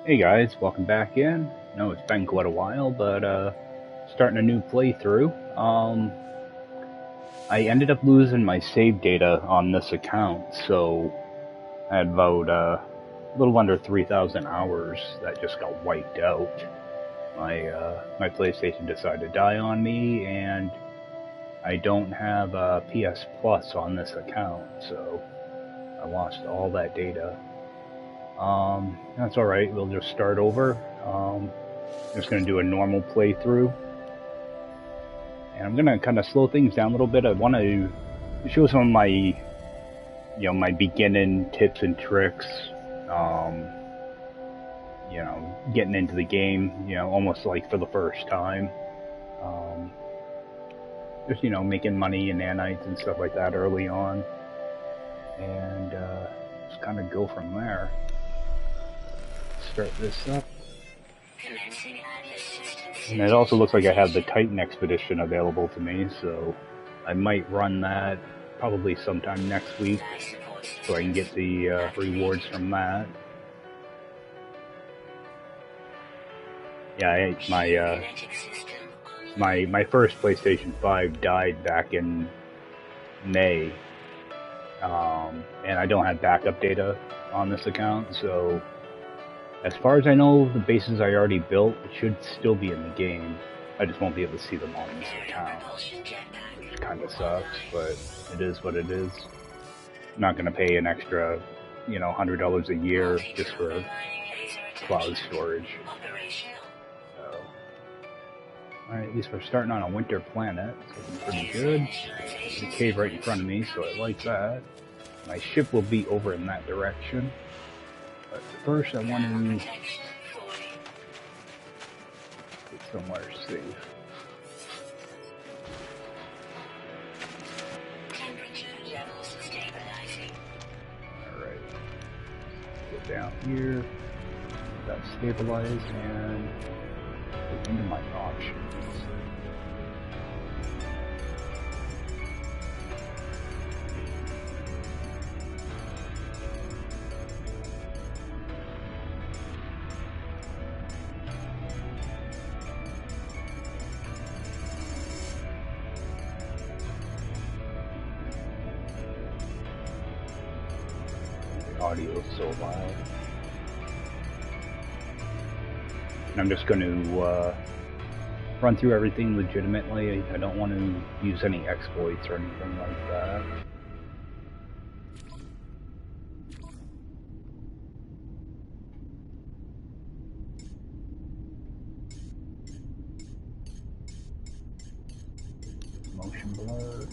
Hey guys, welcome back in. No, it's been quite a while, but starting a new playthrough. I ended up losing my save data on this account, so I had about a little under 3,000 hours that just got wiped out. My PlayStation decided to die on me, and I don't have PS Plus on this account, so I lost all that data. That's all right. We'll just start over. I'm just going to do a normal playthrough. And I'm going to kind of slow things down a little bit. I want to show some of my, my beginning tips and tricks. Getting into the game, almost like for the first time. Just, making money in nanites and stuff like that early on. And just kind of go from there. Start this up. And it also looks like I have the Titan Expedition available to me, so I might run that probably sometime next week so I can get the rewards from that. Yeah, my first PlayStation 5 died back in May, and I don't have backup data on this account, so as far as I know, the bases I already built should still be in the game. I just won't be able to see them on this account, which kind of sucks, but it is what it is. I'm not going to pay an extra, $100 a year just for cloud storage. So, alright, at least we're starting on a winter planet, so it's pretty good. There's a cave right in front of me, so I like that. My ship will be over in that direction. But first I want to get somewhere safe. Alright. Go down here. Got stabilize and go into my options. Audio is so loud. And I'm just going to run through everything legitimately. I don't want to use any exploits or anything like that. Motion blur.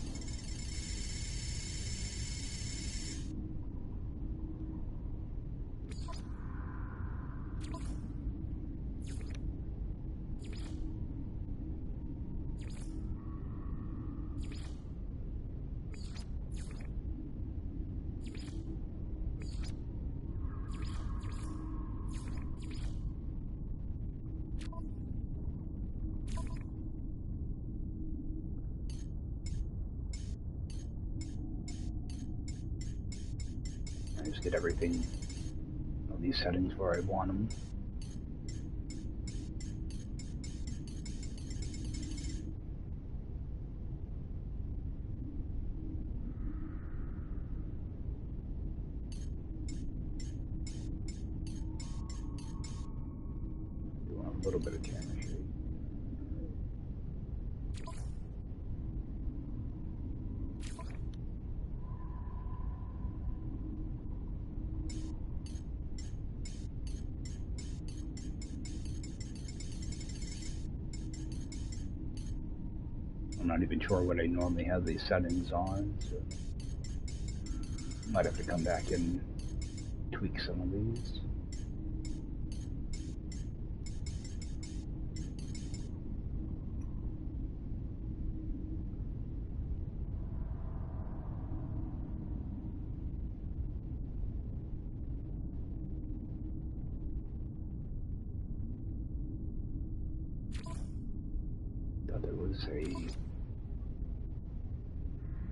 I just get everything, these settings where I want them. Doing a little bit of camera shake. I'm not even sure what I normally have these settings on, so might have to come back and tweak some of these. Thought there was a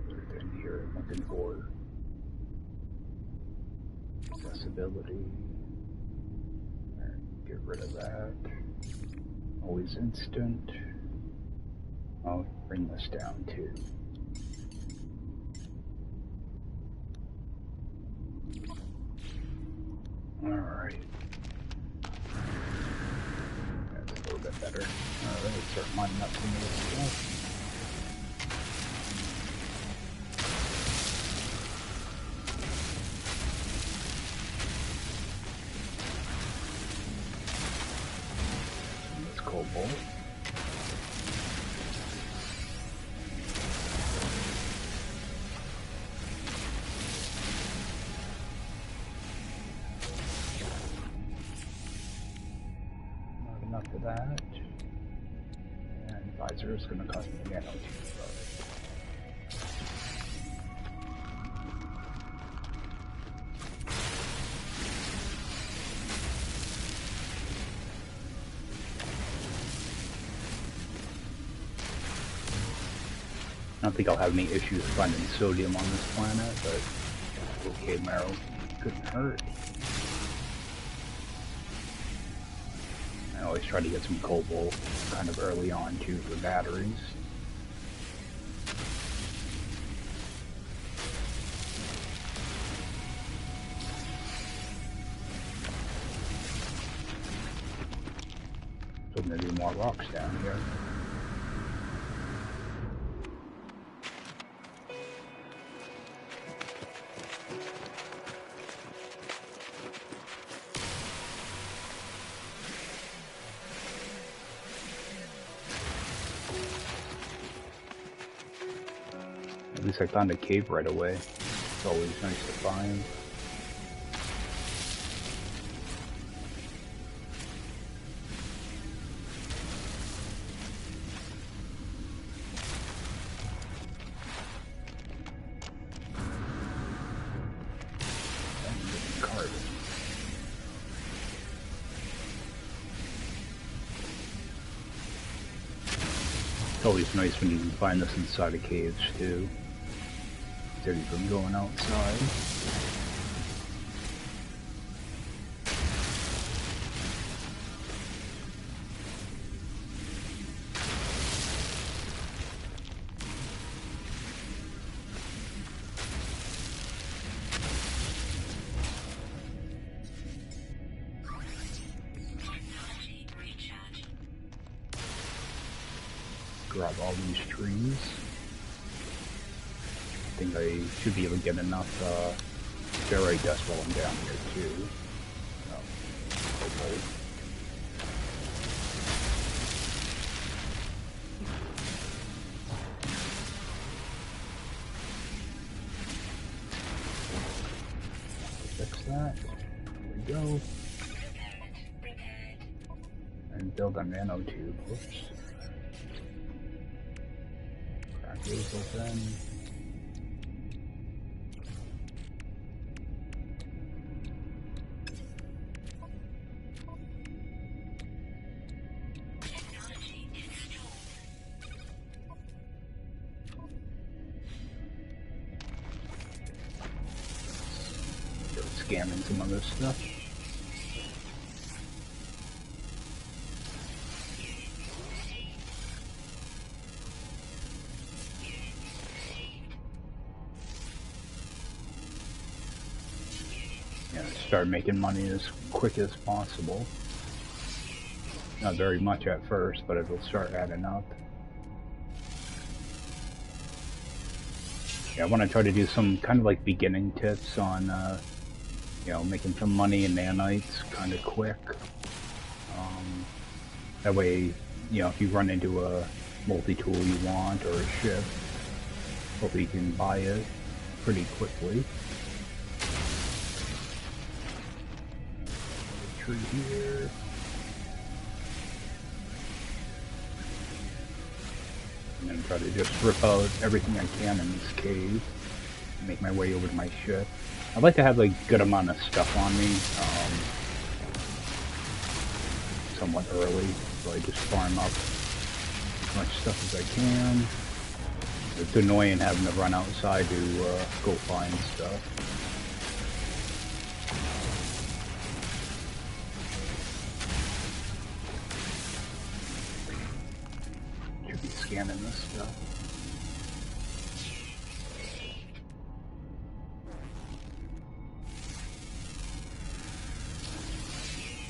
other thing here I'm looking for. Accessibility. Get rid of that. Always instant. I'll bring this down too. Alright. That's a little bit better. Alright, start lining up some of this stuff. This cobalt. Enough of that, and visor is going to cost me nano tube. I don't think I'll have any issues finding sodium on this planet, but okay, marrow couldn't hurt. I always try to get some cobalt kind of early on too for batteries. So I'm gonna do more rocks down here. At least I found a cave right away. It's always nice to find. And carbon. It's always nice when you can find this inside of caves too. Instead of from going outside. Grab all these trees. I think I should be able to get enough ferrite dust while I'm down here too. Cobalt. Fix that. There we go. And build a nanotube. Whoops. Crack those open. Scamming some other stuff. Yeah, start making money as quick as possible. Not very much at first, but it'll start adding up. Yeah, I want to try to do some kind of like beginning tips on you know, making some money in nanites kind of quick. That way, you know, if you run into a multi-tool you want or a ship, hopefully you can buy it pretty quickly. Tree here. And then try to just rip out everything I can in this cave. Make my way over to my ship. I'd like to have a good amount of stuff on me, somewhat early, so I just farm up as much stuff as I can. It's annoying having to run outside to go find stuff. scanning this stuff.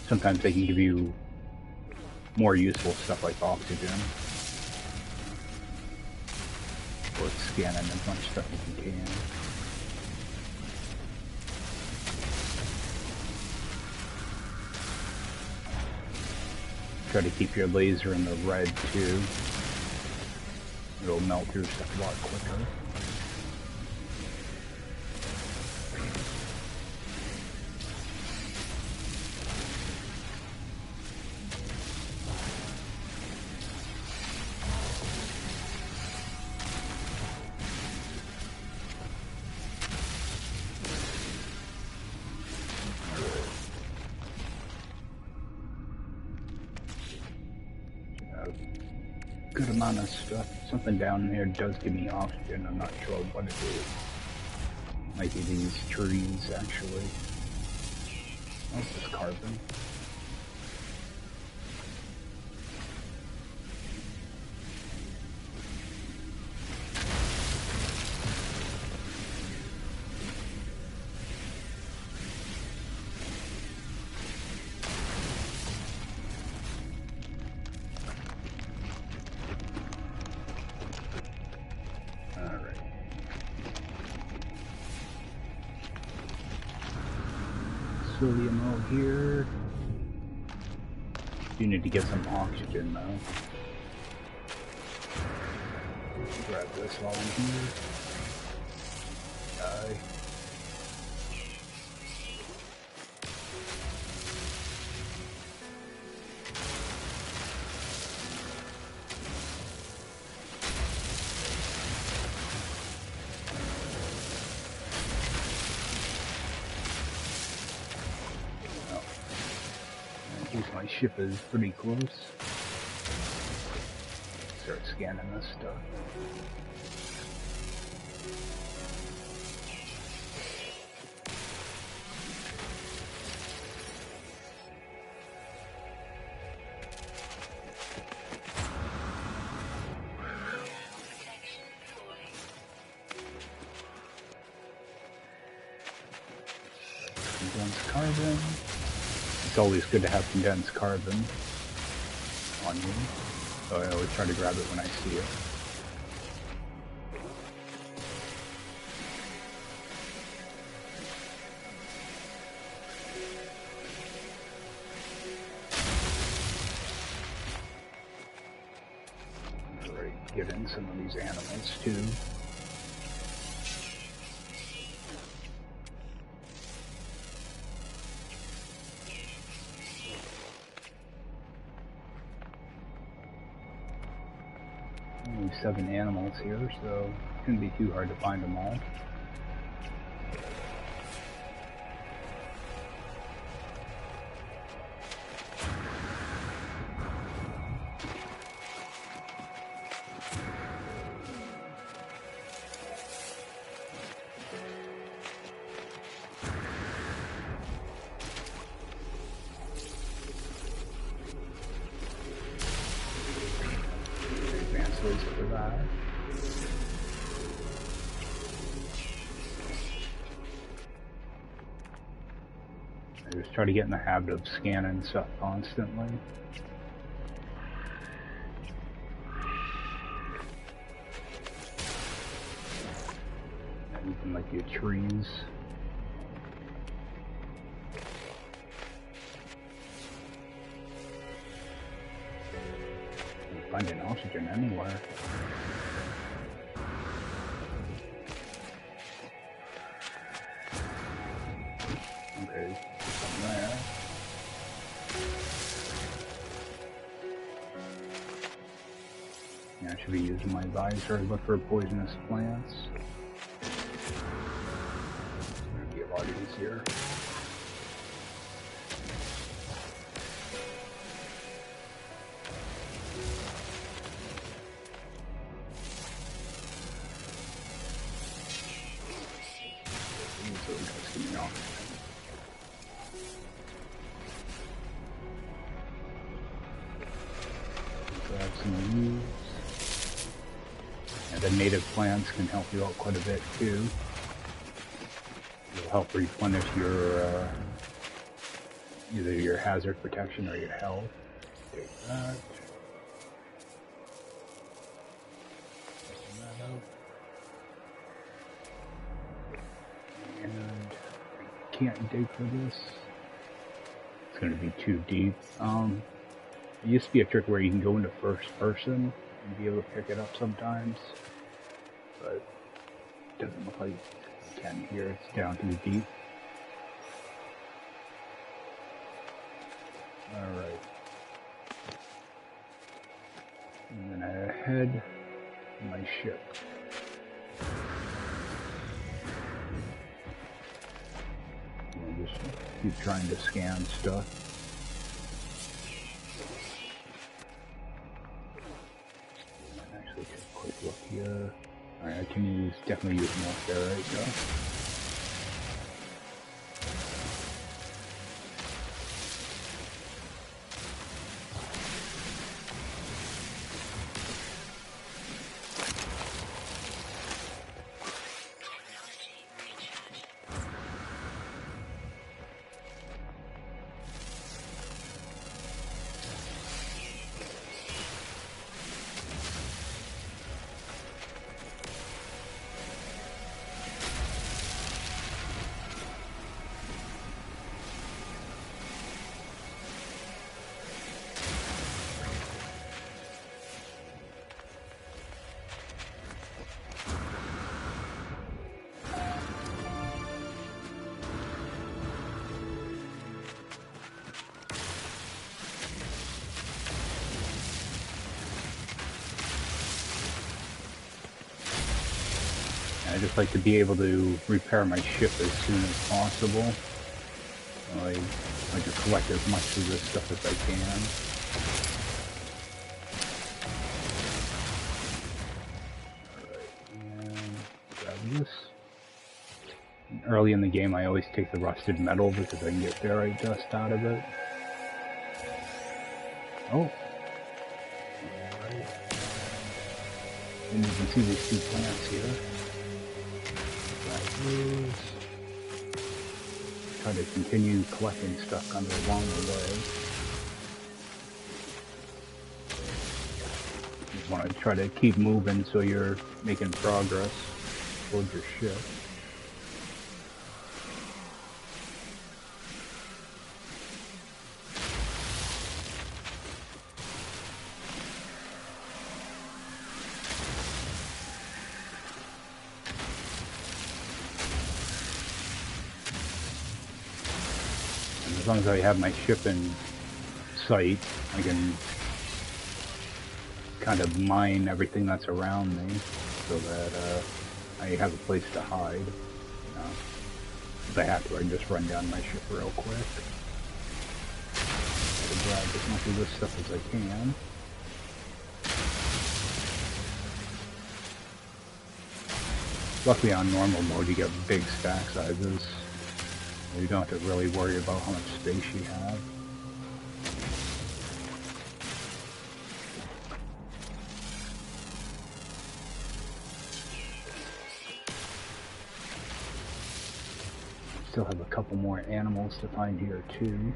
Sometimes they can give you more useful stuff like oxygen. Or scanning as much stuff as you can. Try to keep your laser in the red too. It'll melt through stuff a lot quicker. Good amount of stuff. Something down here does give me oxygen. I'm not sure what it is. Might be these trees, actually. Oh, it's just carbon. Psyllium out here. You need to get some oxygen though. Grab this while I'm here. Die. My ship is pretty close. Start scanning this stuff. Condensed carbon. It's always good to have condensed carbon on you, so I always try to grab it when I see it. Alright, get in some of these animals too. Only 7 animals here, so it shouldn't be too hard to find them all. For that. I just try to get in the habit of scanning stuff constantly. Even like your trees. Finding oxygen anywhere. Okay, something there. Yeah, I should be using my visor to look for poisonous plants. It'd be a lot easier. Grab some leaves. The native plants can help you out quite a bit too. It'll help replenish your either your hazard protection or your health. Take that. Open that out. And I can't dig for this. It's going to be too deep. It used to be a trick where you can go into first person and be able to pick it up sometimes, but it doesn't look like you can here. It's down too deep. Alright. And then I head to my ship. And just keep trying to scan stuff. Actually, take a quick look here. Alright, I can definitely use more ferrite though. I just like to be able to repair my ship as soon as possible. So I like to collect as much of this stuff as I can. Alright, and grab this. And early in the game I always take the rusted metal because I can get ferrite dust out of it. Oh! Alright. And you can see these two plants here. Try to continue collecting stuff kind of along the way. You want to try to keep moving so you're making progress towards your ship. As long as I have my ship in sight, I can kind of mine everything that's around me so that I have a place to hide. You know, if I have to, I can just run down my ship real quick. Try to grab as much of this stuff as I can. Luckily on normal mode you get big stack sizes. You don't have to really worry about how much space you have. Still have a couple more animals to find here too.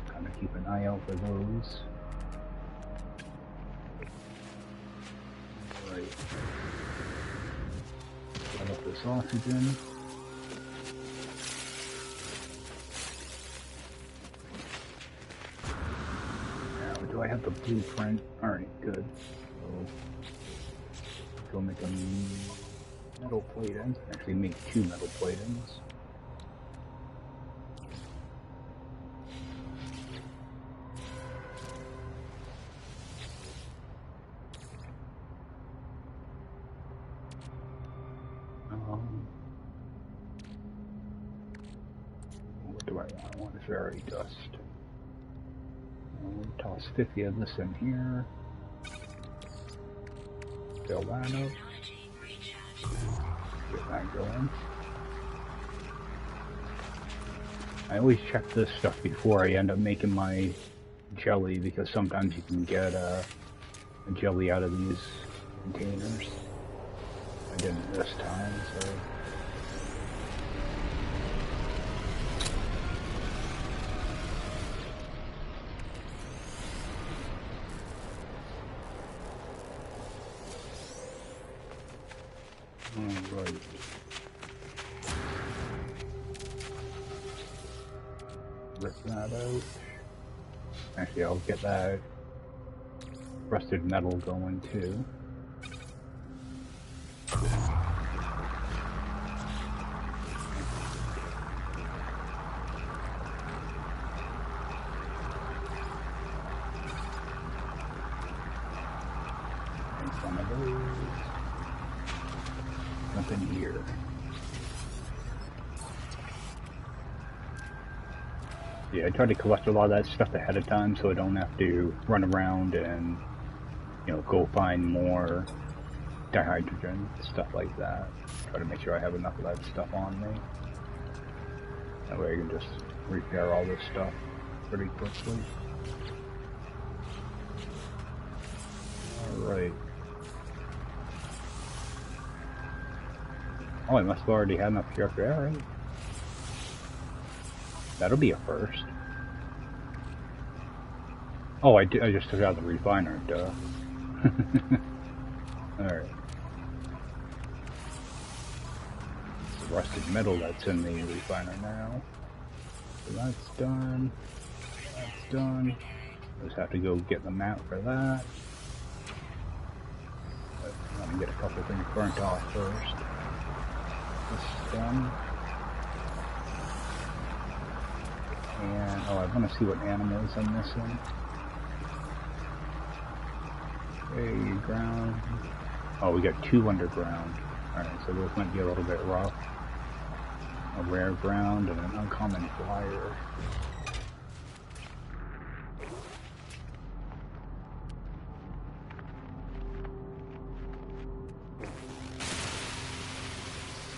Kind of keep an eye out for those. Right. Set up this oxygen. Now, do I have the blueprint? Alright, good. So, go make a metal plating. Actually, make 2 metal platings. What do I want? I want ferrite dust. We'll toss 50 of this in here. Fill that up. Get that going. I always check this stuff before I end up making my jelly because sometimes you can get jelly out of these containers. I didn't this time, so. Alright. Rip that out. Actually, I'll get that rusted metal going too. And some of those. Nothing here. Yeah, I try to collect a lot of that stuff ahead of time so I don't have to run around and, you know, go find more dihydrogen, stuff like that. Try to make sure I have enough of that stuff on me. That way I can just repair all this stuff pretty quickly. Alright. Oh, I must have already had enough here. Alright. That'll be a first. Oh, I just took out the refiner, duh. Alright. It's the rusted metal that's in the refiner now. So that's done. That's done. Just have to go get the mount for that. But I'm gonna get a couple things burnt off first. This is done. And, oh, I want to see what animals I'm missing. Okay, ground. Oh, we got 2 underground. Alright, so those might be a little bit rough. A rare ground and an uncommon flyer.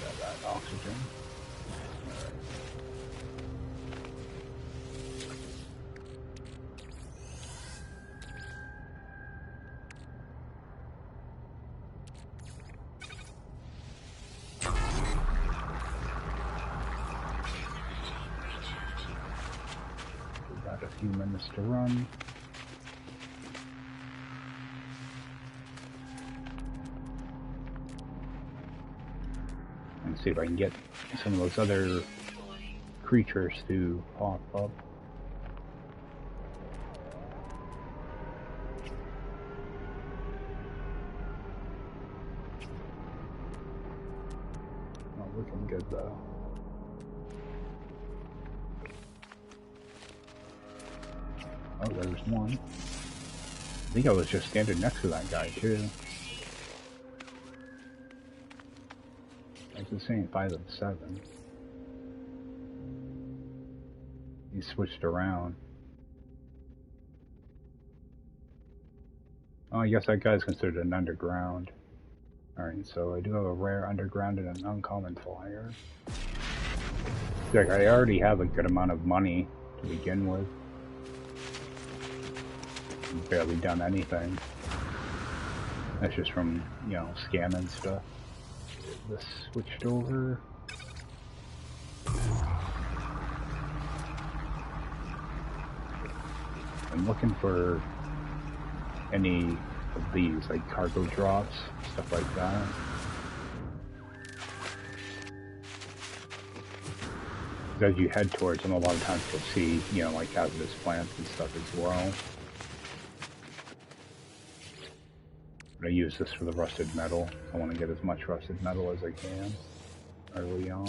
Got that oxygen. Few minutes to run. And see if I can get some of those other creatures to pop up. Not looking good though. Oh, there's one. I think I was just standing next to that guy, too. Like the same 5 and 7. He switched around. Oh, I guess that guy's considered an underground. Alright, so I do have a rare underground and an uncommon flyer. Like, I already have a good amount of money to begin with. Barely done anything. That's just from, you know, scamming stuff. Get this switched over. I'm looking for any of these, like cargo drops, stuff like that. As you head towards them, a lot of times you'll see, you know, like hazardous plants and stuff as well. I use this for the rusted metal. I want to get as much rusted metal as I can early on.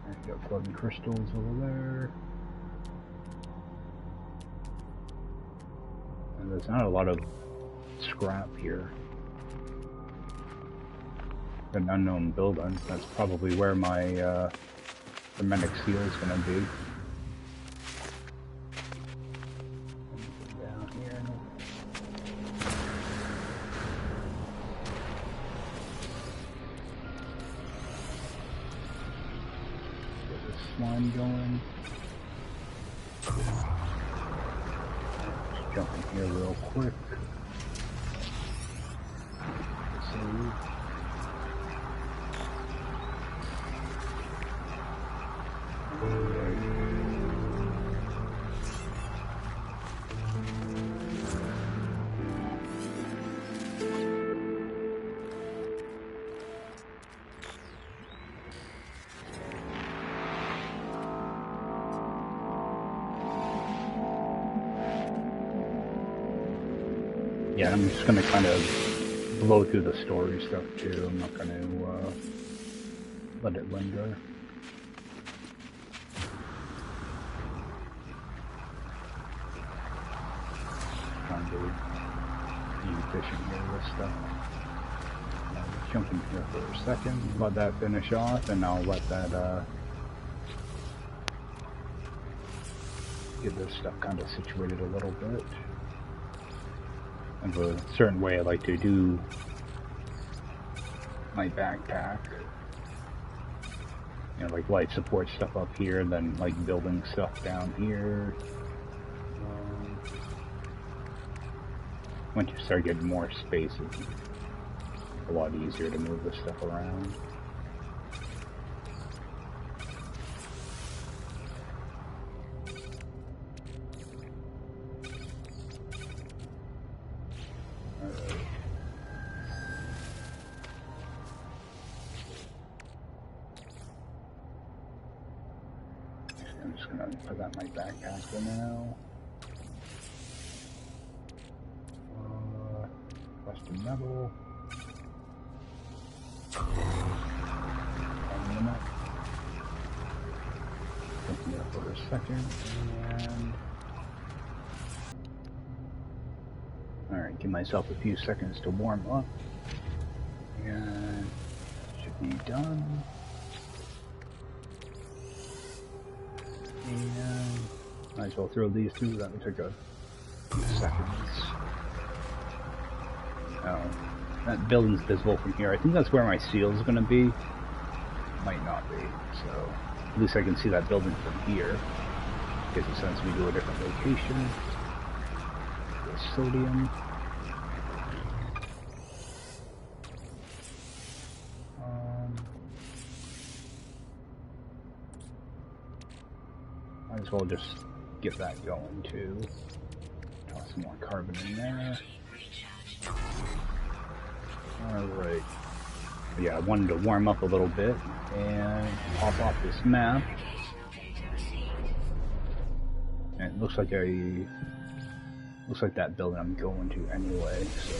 I got floating crystals over there. And there's not a lot of scrap here. An unknown building. That's probably where my hermetic seal is going to be. Slime going. jump in here real quick. Save. Yeah, I'm just gonna kind of blow through the story stuff too. I'm not gonna let it linger. Trying to be efficient here with stuff. I'll jump in here for a second, let that finish off, and I'll let that get this stuff kind of situated a little bit. And a certain way I like to do my backpack. You know, like life support stuff up here, and then like building stuff down here. Once you start getting more space, it's a lot easier to move this stuff around. I'm just gonna put that in my backpack for now. Rusty metal. 1 minute. Jump there for a second, and alright, give myself a few seconds to warm up. And should be done. And might as well throw these through. That would take a few seconds. Oh, that building's visible from here. I think that's where my seal is going to be. Might not be. So at least I can see that building from here. Gives a sense we do a different location. The sodium. Might as well just get that going too. Toss some more carbon in there. Alright. Yeah, I wanted to warm up a little bit and pop off this map. And it looks like that building I'm going to anyway, so.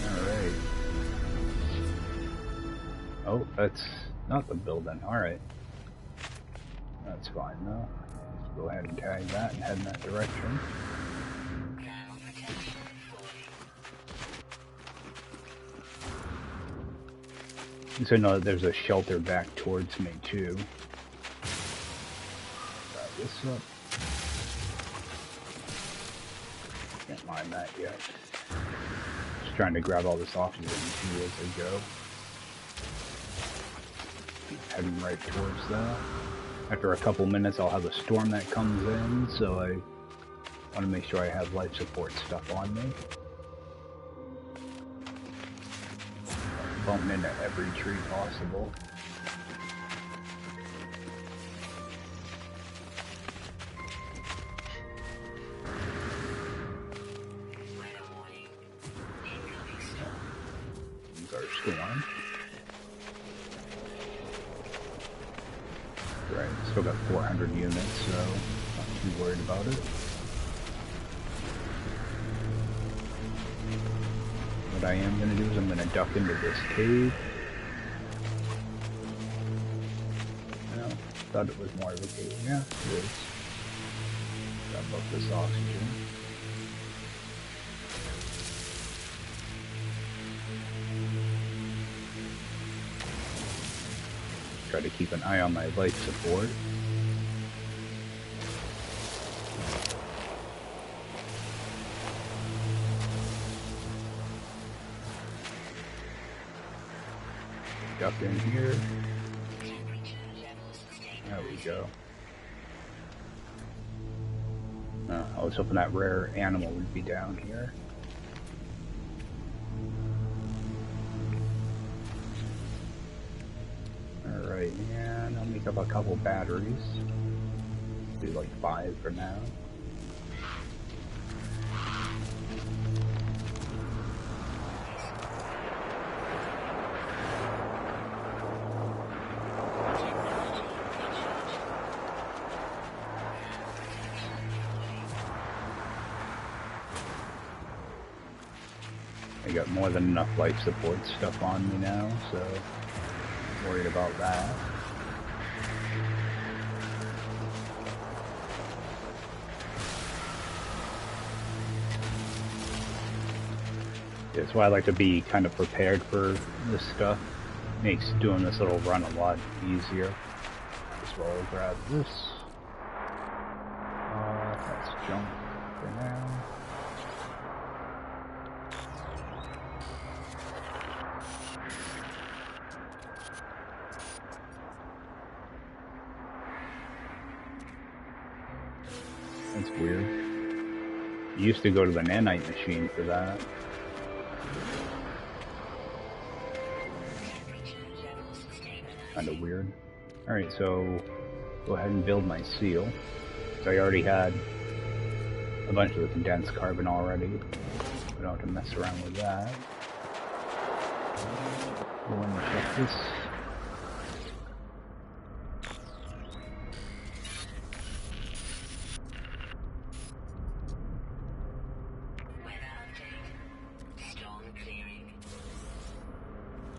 Alright. Oh, that's not the building. Alright. That's fine though. Let's go ahead and tag that and head in that direction. So I know that there's a shelter back towards me too. Grab this up. Can't mind that yet. Just trying to grab all this oxygen too as I go. Heading right towards that. After a couple minutes I'll have a storm that comes in, so I want to make sure I have life support stuff on me. Bumping into every tree possible. These are storm. Right, still got 400 units, so not too worried about it. What I am going to do is I'm going to duck into this cave. No, thought it was more of a cave. Yeah, it is. Got both this oxygen. Try to keep an eye on my life support. Duck in here. There we go. I was hoping that rare animal would be down here. Alright, and I'll make up a couple batteries. Do like 5 for now. I got more than enough life support stuff on me now, so I'm worried about that. That's why I like to be kind of prepared for this stuff. Makes doing this little run a lot easier. As well as grab this. Let's jump for now. That's weird. You used to go to the nanite machine for that. Kind of weird. Alright, so go ahead and build my seal. So I already had a bunch of the condensed carbon already. I don't have to mess around with that. Go in and check this.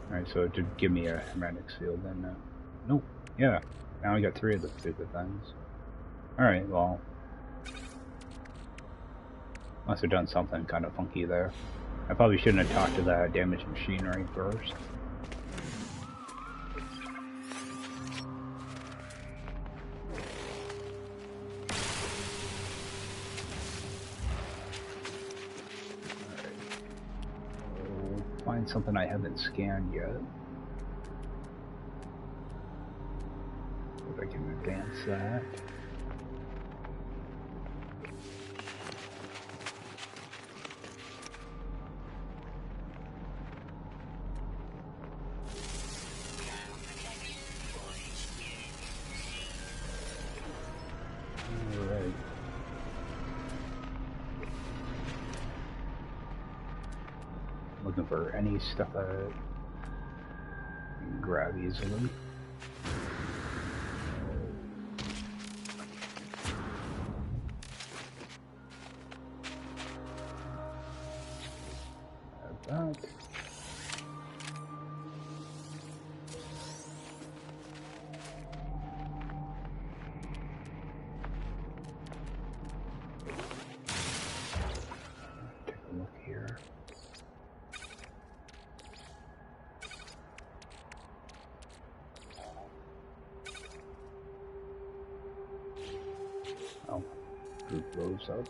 Alright, so it did give me a hermetic seal then. Nope. Yeah. Now I got 3 of the stupid things. Alright, well. Must have done something kind of funky there. I probably shouldn't have talked to that damaged machinery first. Find something I haven't scanned yet. If I can advance that. Alright. Looking for any stuff that I can grab easily. Have that. Take a look here. Oh, group those up.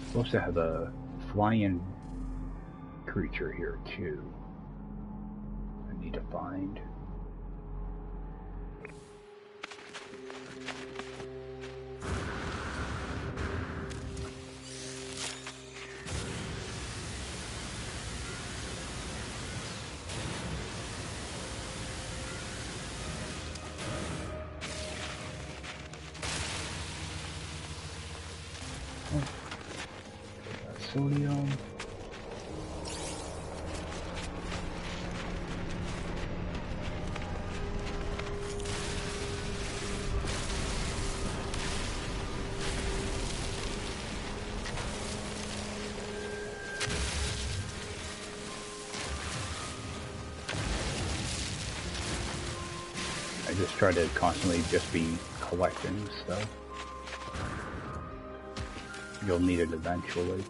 Supposed to have a flying creature here too. I need to find. Sodium. I just try to constantly just be collecting stuff. You'll need it eventually.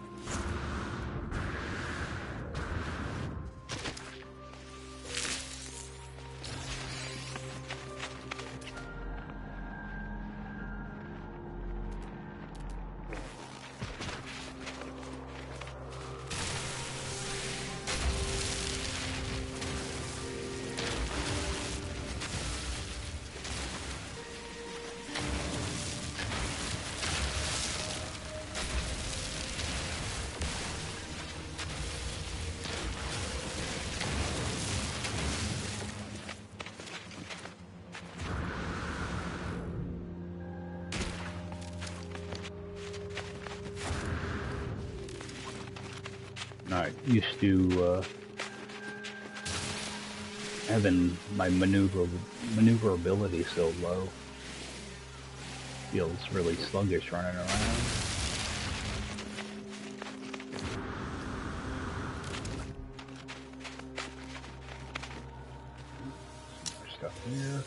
Not used to having my maneuverability so low. Feels really sluggish running around. More stuff here.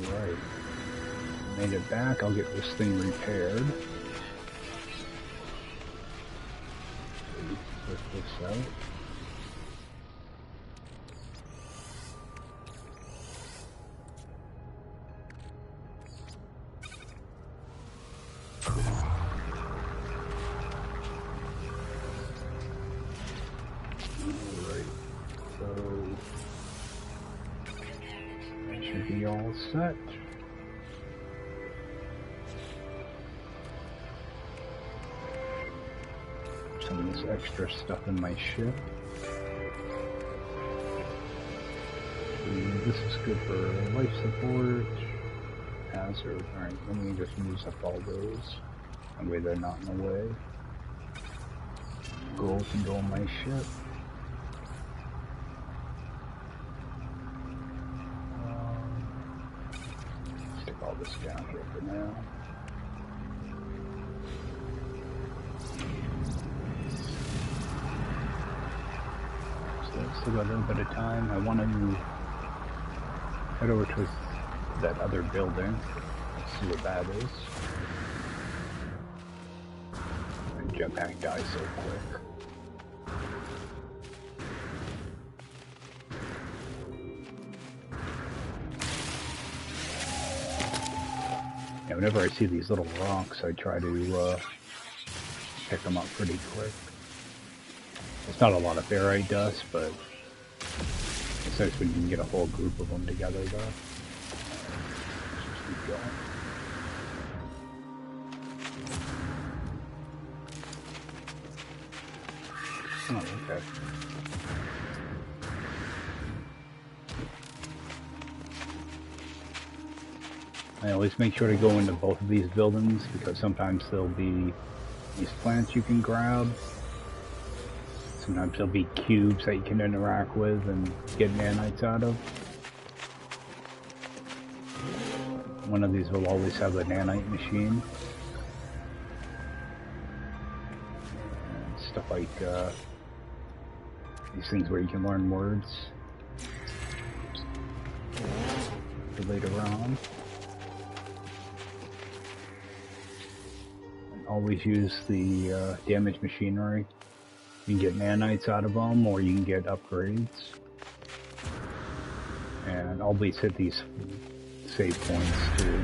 Alright. Made it back, I'll get this thing repaired. Put this out. Alright, so that should be all set. Some of this extra stuff in my ship. And this is good for life support, hazard. Alright, let me just use up all those. That way they're not in the way. Gold can go on my ship. Stick all this down here for now. Still got a little bit of time. I want to head over to that other building. Let's see what that is. And jetpack dies so quick. Yeah, whenever I see these little rocks, I try to pick them up pretty quick. It's not a lot of ferrite dust, but it's nice when you can get a whole group of them together, though. Let's just keep going. Oh, okay. I always make sure to go into both of these buildings, because sometimes there'll be these plants you can grab. Sometimes there'll be cubes that you can interact with and get nanites out of. One of these will always have a nanite machine. And stuff like these things where you can learn words for later on. And always use the damaged machinery. You can get nanites out of them, or you can get upgrades. And always hit these save points too.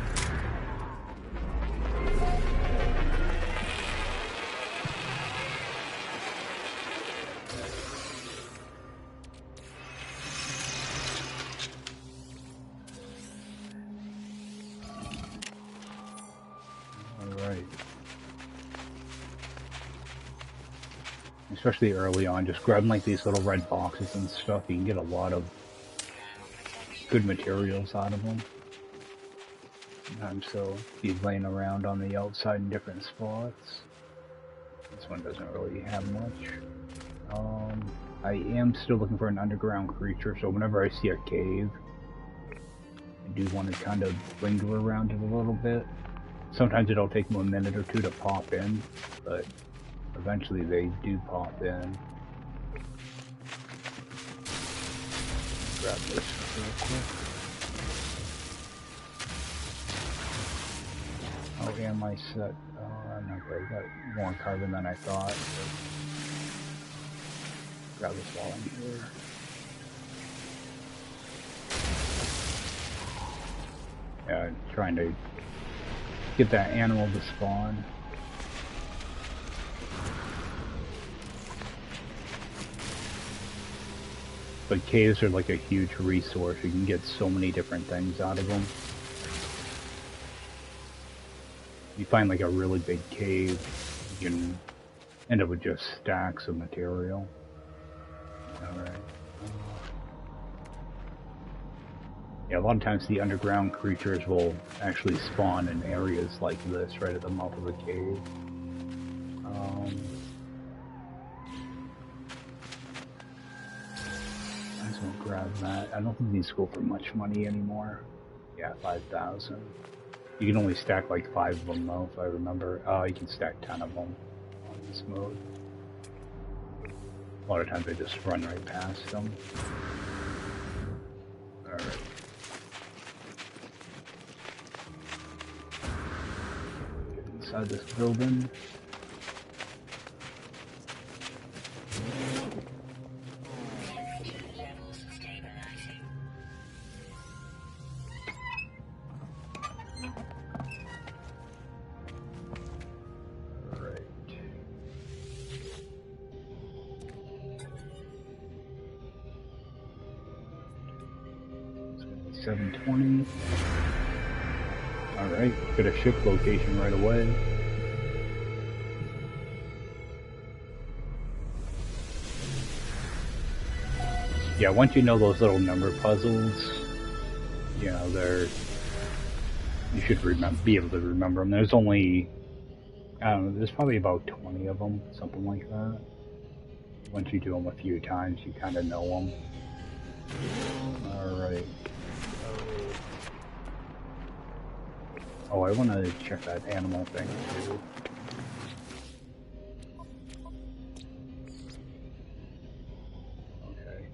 Alright. Especially early on, just grabbing like these little red boxes and stuff, you can get a lot of good materials out of them. Sometimes they'll be laying around on the outside in different spots. This one doesn't really have much. I am still looking for an underground creature, so whenever I see a cave, I do want to kind of linger around it a little bit. Sometimes it'll take them a minute or two to pop in, but eventually they do pop in. Grab this real quick. Oh, am I set? Oh, I'm not great. Got more carbon than I thought. Grab this while I'm here. Yeah, trying to get that animal to spawn. But caves are like a huge resource. You can get so many different things out of them. You find like a really big cave, you can end up with just stacks of material. Alright. Yeah, a lot of times the underground creatures will actually spawn in areas like this, right at the mouth of the cave. Might as well grab that. I don't think these go for much money anymore. Yeah, 5,000. You can only stack like 5 of them though, if I remember. You can stack 10 of them on this mode. A lot of times I just run right past them. Alright. Get inside this building. Alright. 720. Alright, get a ship location right away. Yeah, once you know those little number puzzles, you know, you should be able to remember them. There's only, I don't know, there's probably about 20 of them, something like that. Once you do them a few times, you kind of know them. Alright. Oh, I want to check that animal thing too. Okay.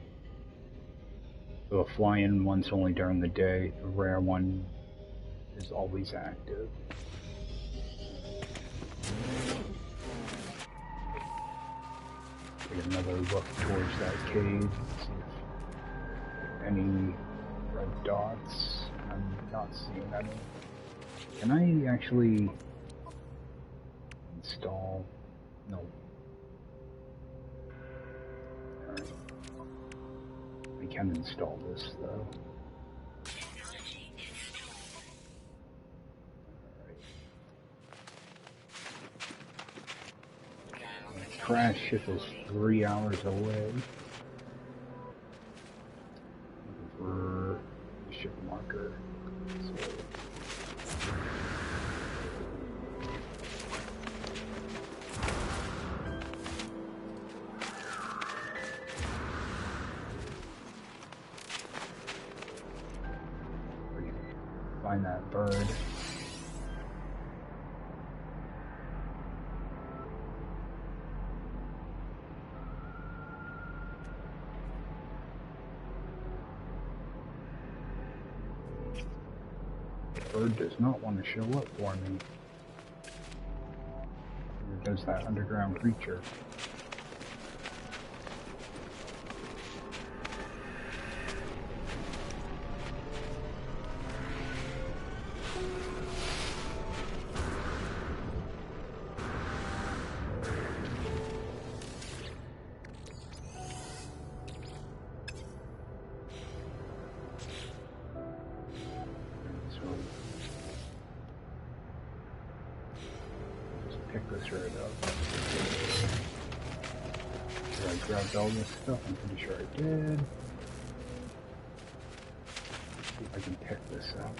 So the flying one's only during the day, the rare one is always active. Take another look towards that cave, see if any red dots. I'm not seeing any. Can I actually install? No. Alright. I can install this though. Alright. Crash ship is 3 hours away. Looking for the ship marker. So, find that bird. The bird does not want to show up for me. Neither does that underground creature. Pick this right up. Sure I grabbed all this stuff, I'm pretty sure I did. See if I can pick this up.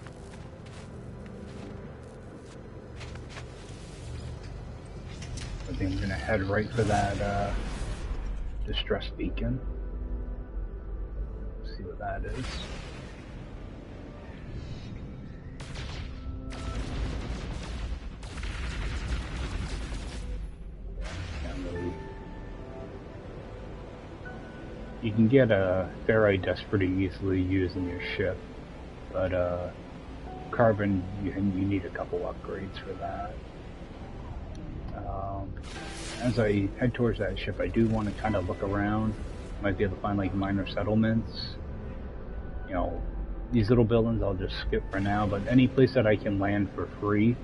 I think I'm gonna head right for that distress beacon. See what that is. You can get a ferrite dust pretty easily using your ship, but carbon, you need a couple upgrades for that. As I head towards that ship, I do want to kind of look around. Might be able to find like minor settlements. You know, these little buildings I'll just skip for now, but any place that I can land for free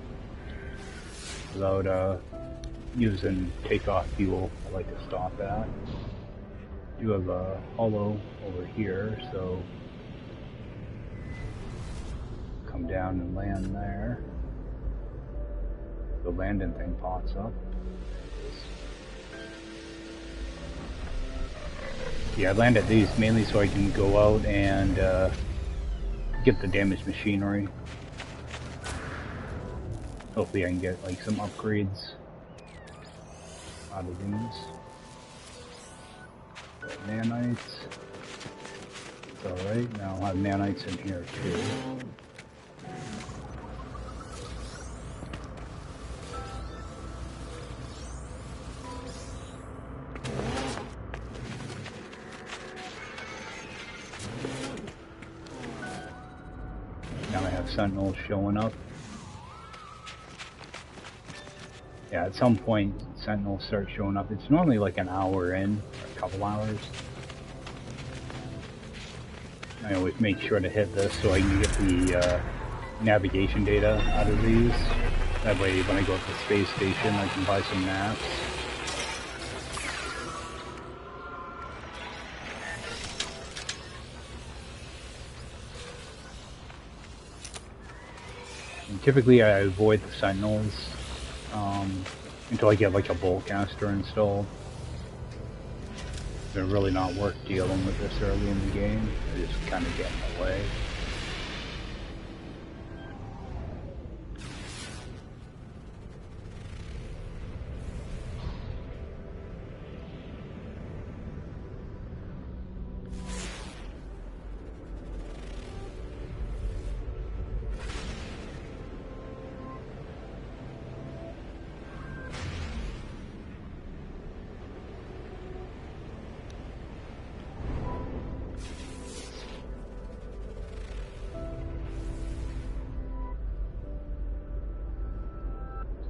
without using takeoff fuel, I like to stop at. Do have a hollow over here, so come down and land there. The landing thing pops up. Yeah, I land at these mainly so I can go out and get the damaged machinery. Hopefully I can get like some upgrades out of these. Nanites. It's alright, now I'll have nanites in here too. Now I have sentinels showing up. Yeah, at some point sentinels start showing up. It's normally like an hour in, or a couple hours. I always make sure to hit this so I can get the navigation data out of these. That way when I go up to the space station I can buy some maps. And typically I avoid the sentinels until I get like a boltcaster installed. They're really not worth dealing with this early in the game. They just kind of get in the way.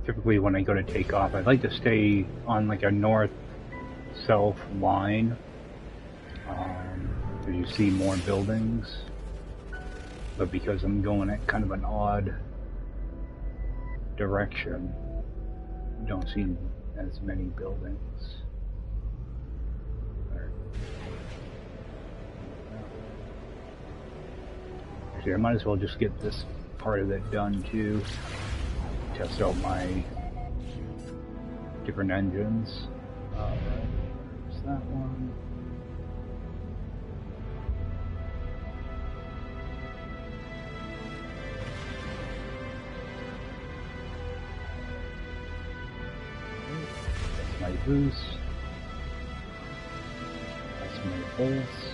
Typically when I go to take off, I'd like to stay on like a north-south line, because you see more buildings, but because I'm going at kind of an odd direction, you don't see as many buildings. Actually, I might as well just get this part of it done too. Test out my different engines. Alright, there's that one. That's my boost. That's my pulse.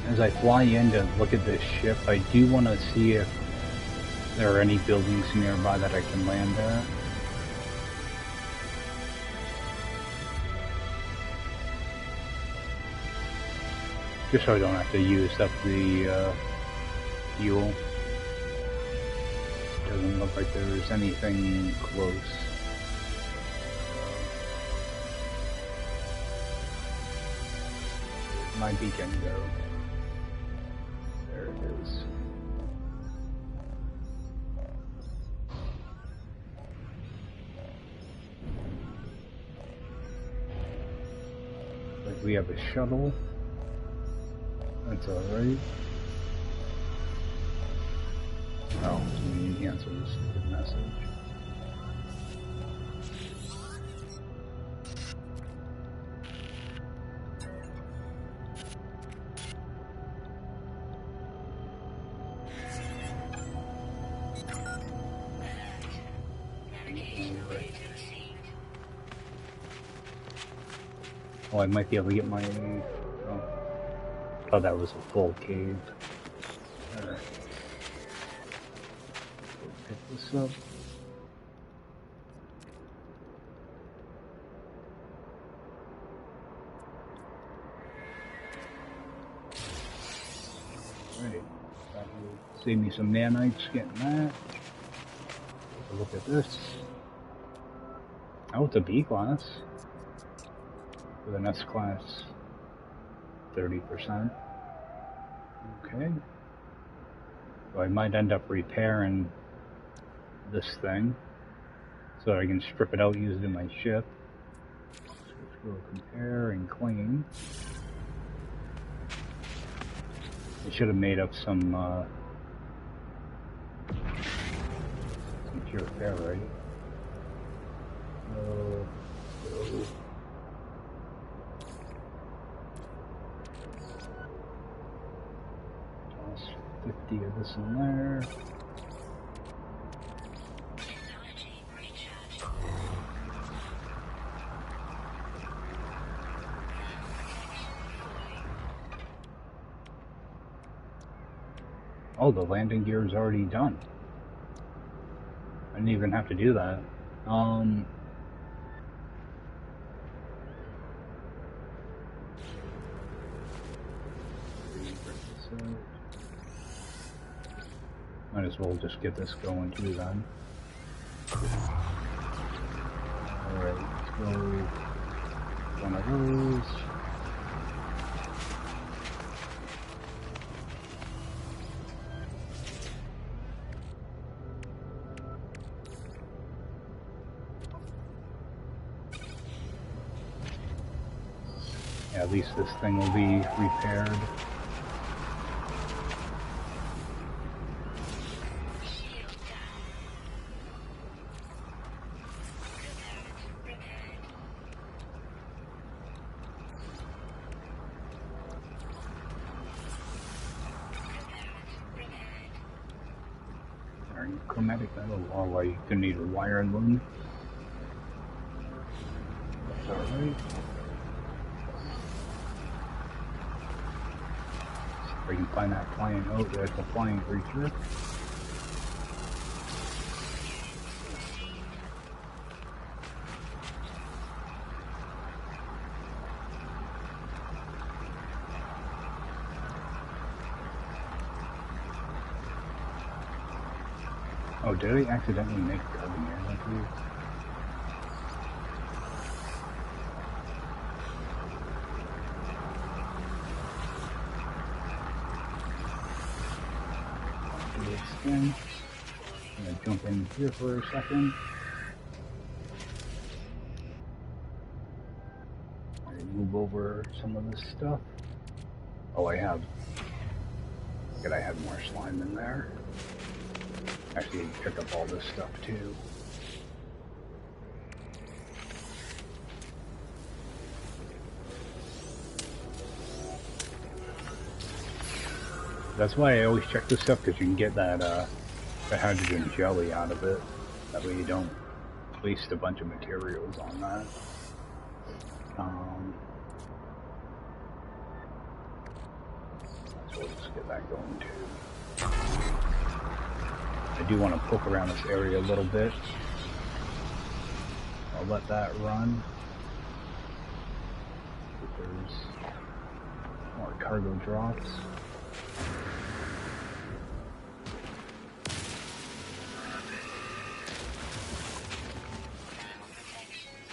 As I fly in to look at this ship, I do want to see if there are any buildings nearby that I can land at. Just so I don't have to use up the fuel. Doesn't look like there's anything close. My beacon go. There it is. Like we have a shuttle. That's alright. Oh, the answer is a good message. Oh, I might be able to get my... Oh, that was a full cave. Alright. Pick this up. Alright. That will save me some nanites getting that. Take a look at this. Oh, it's a B class. With an S class, 30%. Okay. So I might end up repairing this thing so I can strip it out, use it in my ship. So let's go compare and clean. I should have made up some your ferrite. So toss 50 of this in there. Oh, the landing gear is already done. I didn't even have to do that. Might as well just get this going too then. Alright, let's go one of those. Yeah, at least this thing will be repaired. Chromatic metal, oh, you can need a wire loom. That's alright. If we can find that flying, oh, there's a flying creature. Oh, did I accidentally make carbon air like you? Do this again. I'm gonna jump in here for a second. Move over some of this stuff. Oh, I have. Good, I had more slime in there. Actually, pick up all this stuff too. That's why I always check this stuff, because you can get that the hydrogen jelly out of it. That way you don't waste a bunch of materials on that. So we'll just get that going too. I do want to poke around this area a little bit. I'll let that run. There's more cargo drops.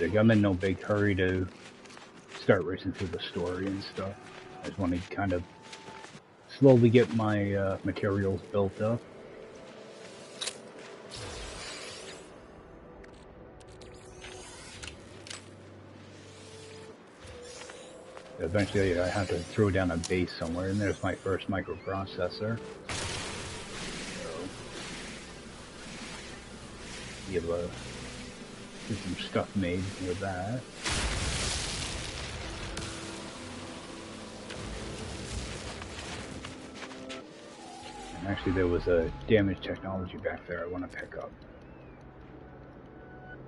I'm in no big hurry to start racing through the story and stuff. I just want to kind of slowly get my materials built up. Eventually I have to throw down a base somewhere, and there's my first microprocessor. So, be able to get some stuff made with that. And actually there was a damaged technology back there I want to pick up.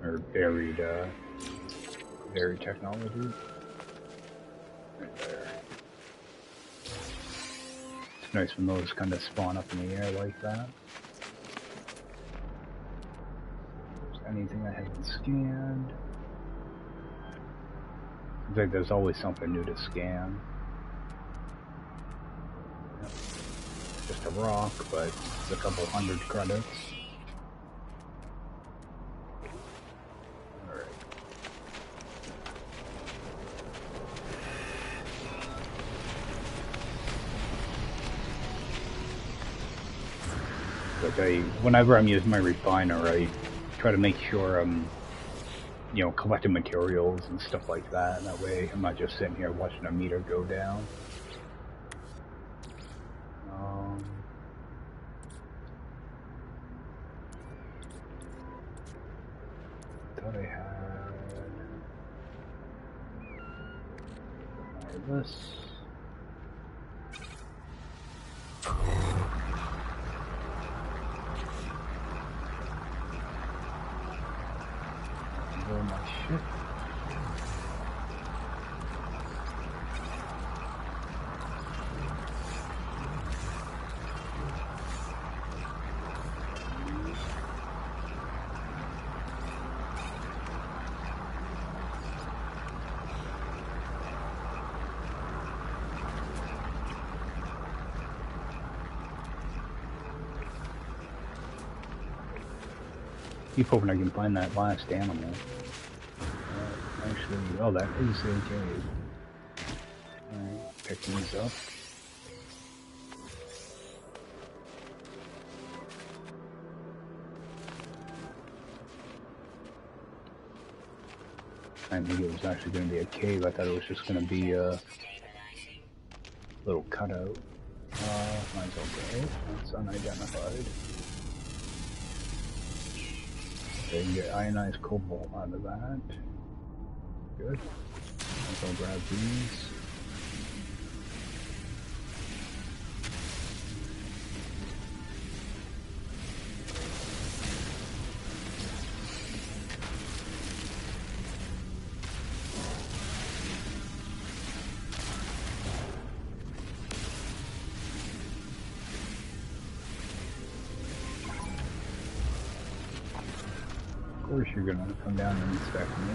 Or buried technology. Right there. It's nice when those kind of spawn up in the air like that. Anything I haven't scanned. Seems like there's always something new to scan. Yep. Just a rock, but it's a couple hundred credits. Alright. But whenever I'm using my refiner, I try to make sure I'm, collecting materials and stuff like that. That way I'm not just sitting here watching a meter go down. thought I had more of this. Go my ship. Keep hoping I can find that last animal. Actually, oh, that is okay. Alright, pick these up. I didn't think it was actually going to be a cave. I thought it was just going to be a little cutout. Mine's okay. That's unidentified. Okay, you get ionized cobalt out of that. Good. I'll grab these. Of course you're gonna come down and inspect me.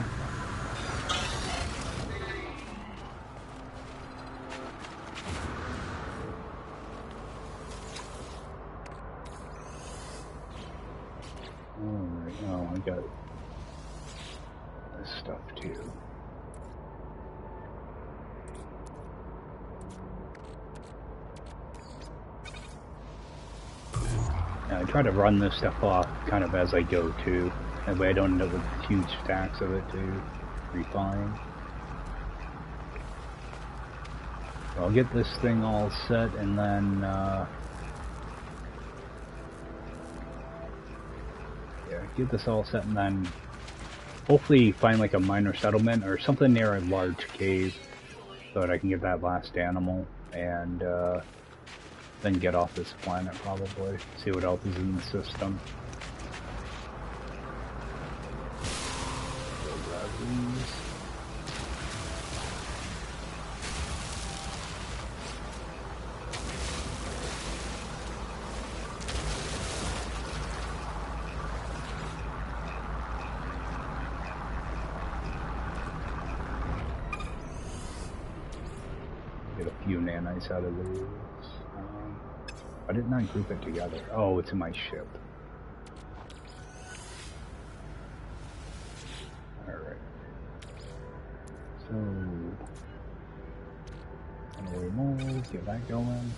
Alright, oh, I got this stuff too. I try to run this stuff off kind of as I go too. That way I don't end up with huge stacks of it to refine. So I'll get this thing all set and then get this all set and then hopefully find like a minor settlement or something near a large cave so that I can get that last animal and then get off this planet probably. See what else is in the system. So grab these. Get a few nanites out of these. I did not group it together. Oh, it's in my ship. Alright. So, anyway, move, get that going.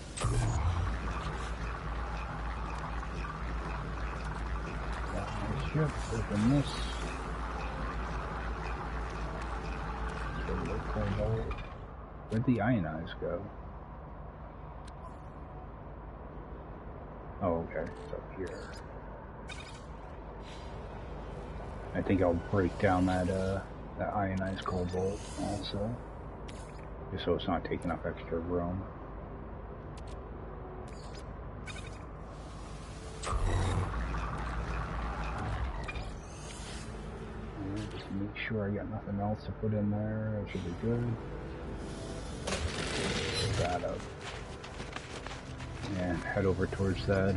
Got my ship, open this. Where'd the ionize go? Oh, okay, it's up here. I think I'll break down that that ionized cobalt also, just so it's not taking up extra room. Just make sure I got nothing else to put in there. That should be good. Put that up. And head over towards that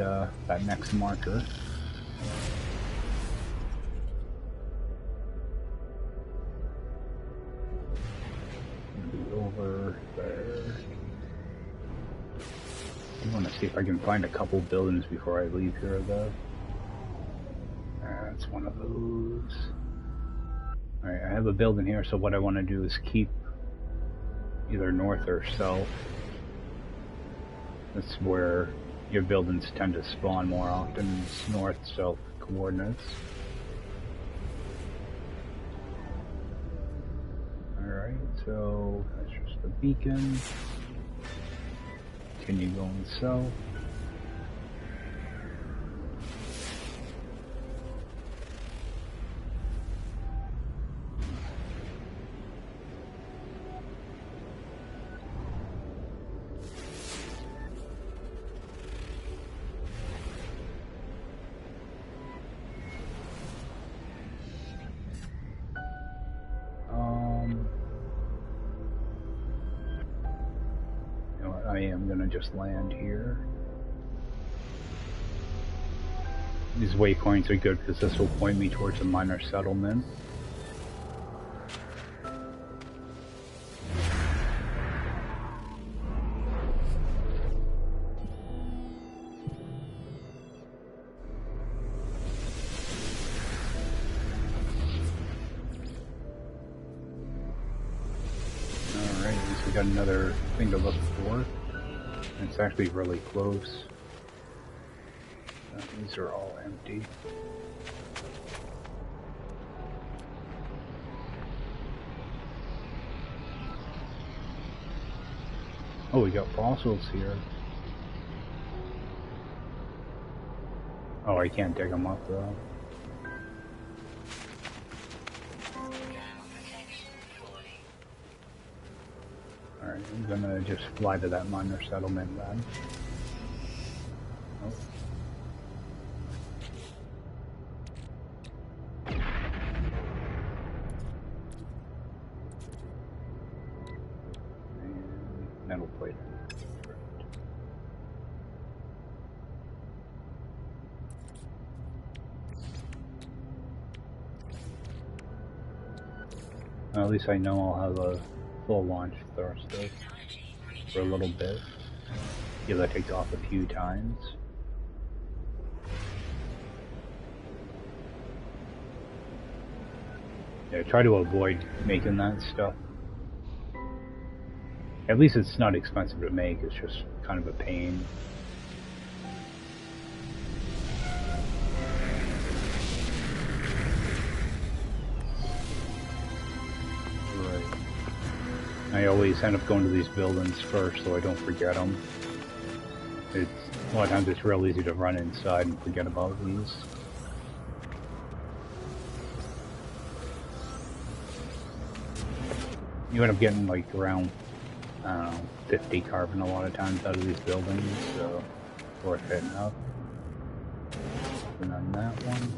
that next marker. Be over there. I want to see if I can find a couple buildings before I leave here though. That's one of those. Alright, I have a building here, so what I want to do is keep either north or south. That's where your buildings tend to spawn more often, it's north-south coordinates. Alright, so that's just the beacon. Continue going south. I am gonna just land here. These waypoints are good because this will point me towards a minor settlement. Alright, so we got another thing to look for. It's actually really close. These are all empty. Oh, we got fossils here. Oh, I can't dig them up though. Alright, I'm gonna just fly to that minor settlement then. Oh. Metal plate. Well, at least I know I'll have a full launch thruster for a little bit. Give that take off a few times. Yeah, try to avoid making that stuff. At least it's not expensive to make, it's just kind of a pain. Right. I always end up going to these buildings first so I don't forget them. A lot of times it's real easy to run inside and forget about these. You end up getting like around, I don't know, 50 carbon a lot of times out of these buildings, so worth hitting up. And on that one.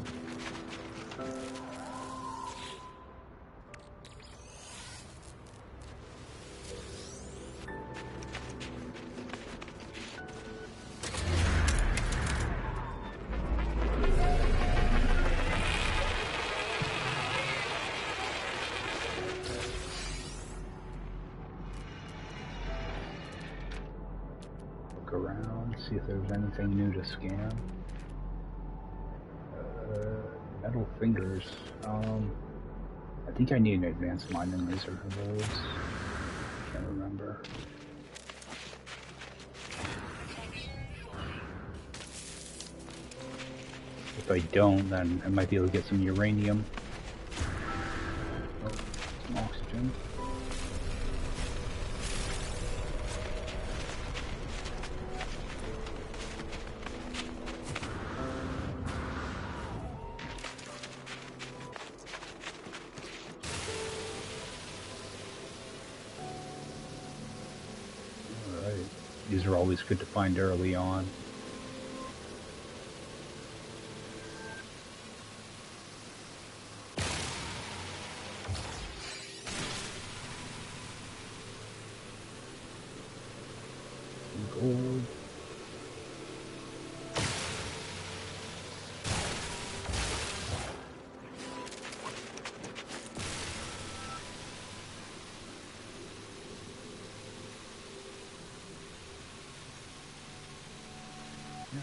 Around, see if there's anything new to scan. Metal fingers. I think I need an advanced mining laser for those. Can't remember. If I don't, then I might be able to get some uranium. Oh, some oxygen. These are always good to find early on. Gold.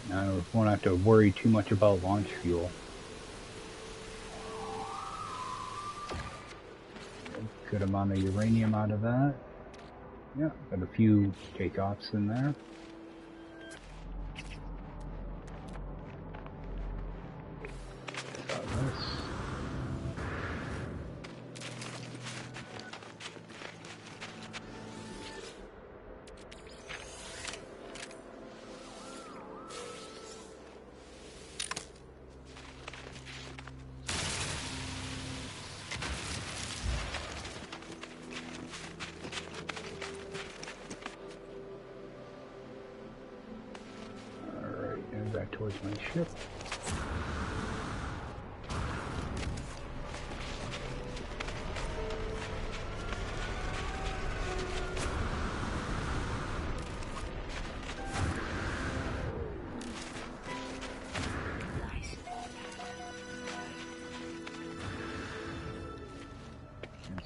Now I won't have to worry too much about launch fuel. Good amount of uranium out of that. Yeah, got a few takeoffs in there. Got this. Back towards my ship.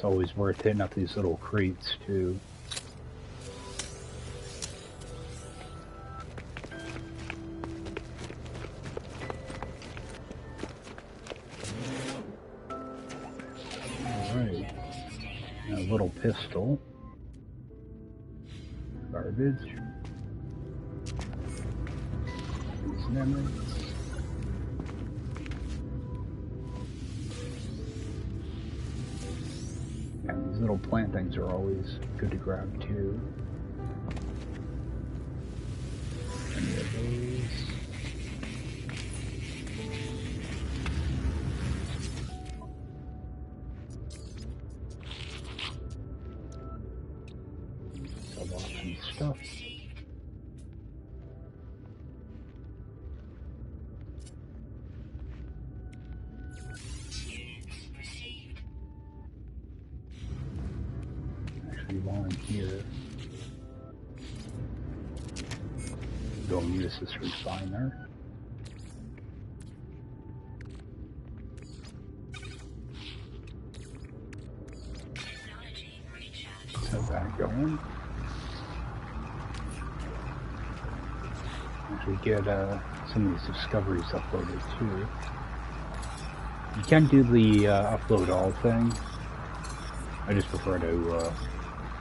It's always worth hitting up these little crates too. Alright. A little pistol. Garbage. These lemons. And these little plant things are always good to grab too. Any of those. Sell off some stuff. While I'm here, go and use this refiner. Set that going. Actually get some of these discoveries uploaded too. You can do the upload all thing. I just prefer to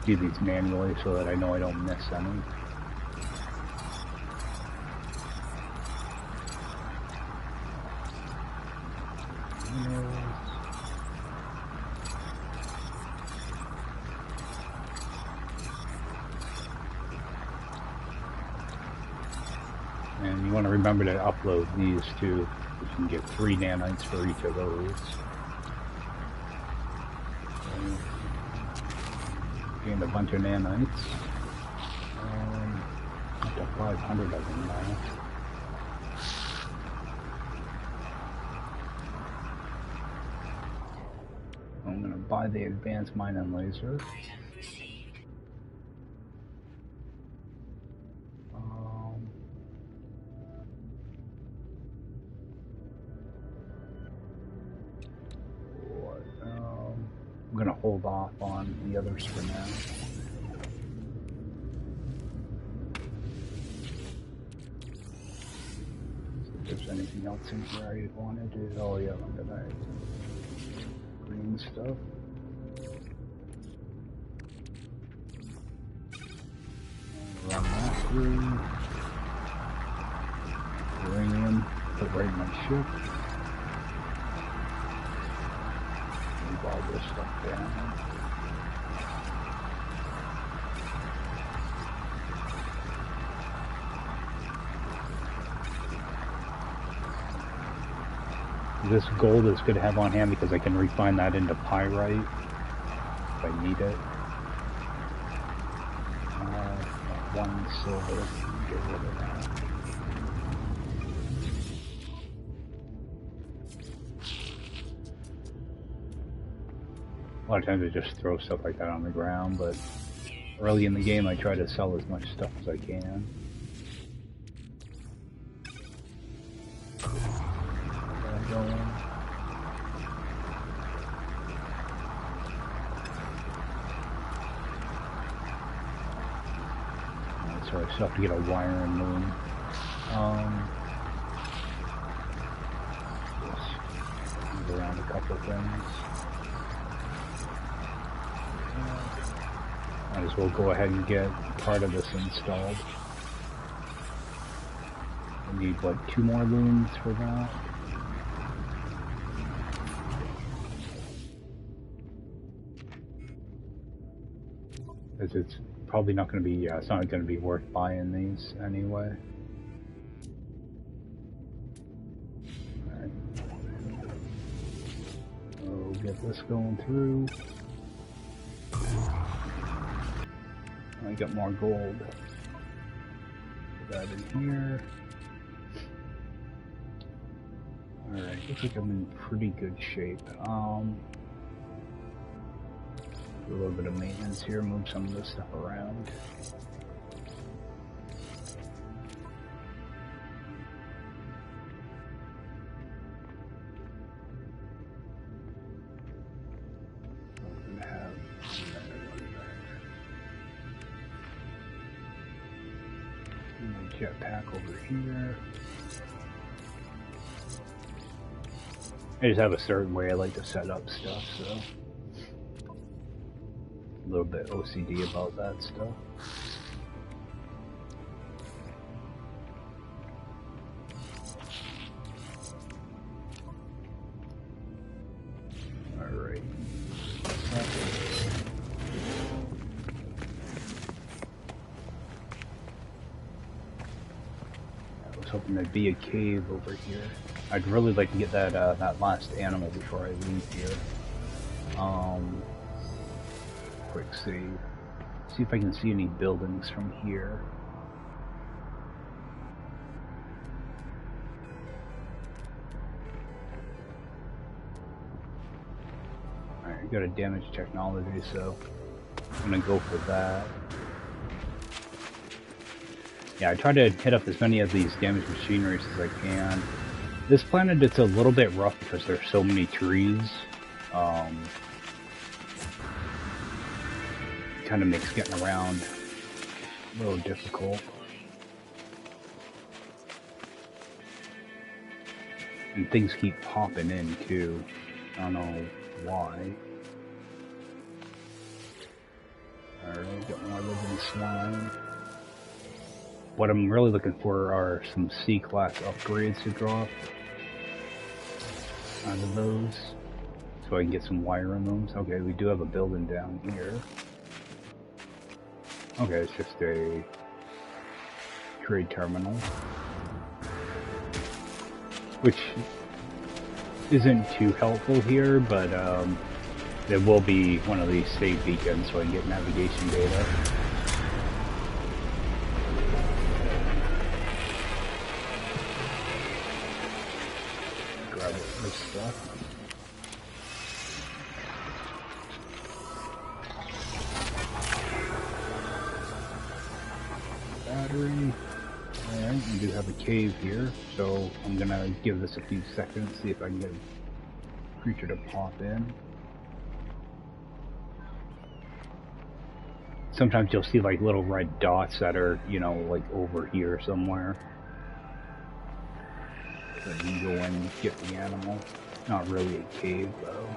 do these manually so that I know I don't miss any. And you want to remember to upload these too. You can get 3 nanites for each of those. Gained a bunch of nanites. Up to 500 of them now. I'm going to buy the advanced mining laser. I'm going to hold off on the others for now. See if there's anything else in here I wanted to. Oh yeah, look at that. Green stuff. Run that through. Uranium, put right in my ship. Move all this stuff down. This gold is good to have on hand because I can refine that into pyrite if I need it. 1 silver, get rid of that. A lot of times I just throw stuff like that on the ground, but early in the game I try to sell as much stuff as I can. So I still have to get a wiring loom. Just move around a couple of things. Might as well go ahead and get part of this installed. I need like 2 more looms for that. Because it's probably not going to be, it's not going to be worth buying these anyway. Alright. So get this going through. I got more gold. Put that in here. Alright, looks like I'm in pretty good shape. Do a little bit of maintenance here, move some of this stuff around. I'm gonna jetpack over here. I just have a certain way I like to set up stuff, so a little bit OCD about that stuff. Alright. I was hoping there'd be a cave over here. I'd really like to get that that last animal before I leave here. Quick save. See if I can see any buildings from here. Alright, I got a damaged technology, so I'm gonna go for that. Yeah, I try to hit up as many of these damaged machineries as I can. This planet, it's a little bit rough because there's so many trees. Kind of makes getting around a little difficult. And things keep popping in too. I don't know why. Alright, got more living slime. What I'm really looking for are some C-class upgrades to drop out of those, so I can get some wiring rooms. Okay, we do have a building down here. Okay, it's just a trade terminal, which isn't too helpful here, but there will be one of these save beacons so I can get navigation data. Grab this stuff. Battery. Alright, we do have a cave here, so I'm gonna give this a few seconds, see if I can get a creature to pop in. Sometimes you'll see like little red dots that are, you know, like over here somewhere. So you can go in and get the animal. Not really a cave though.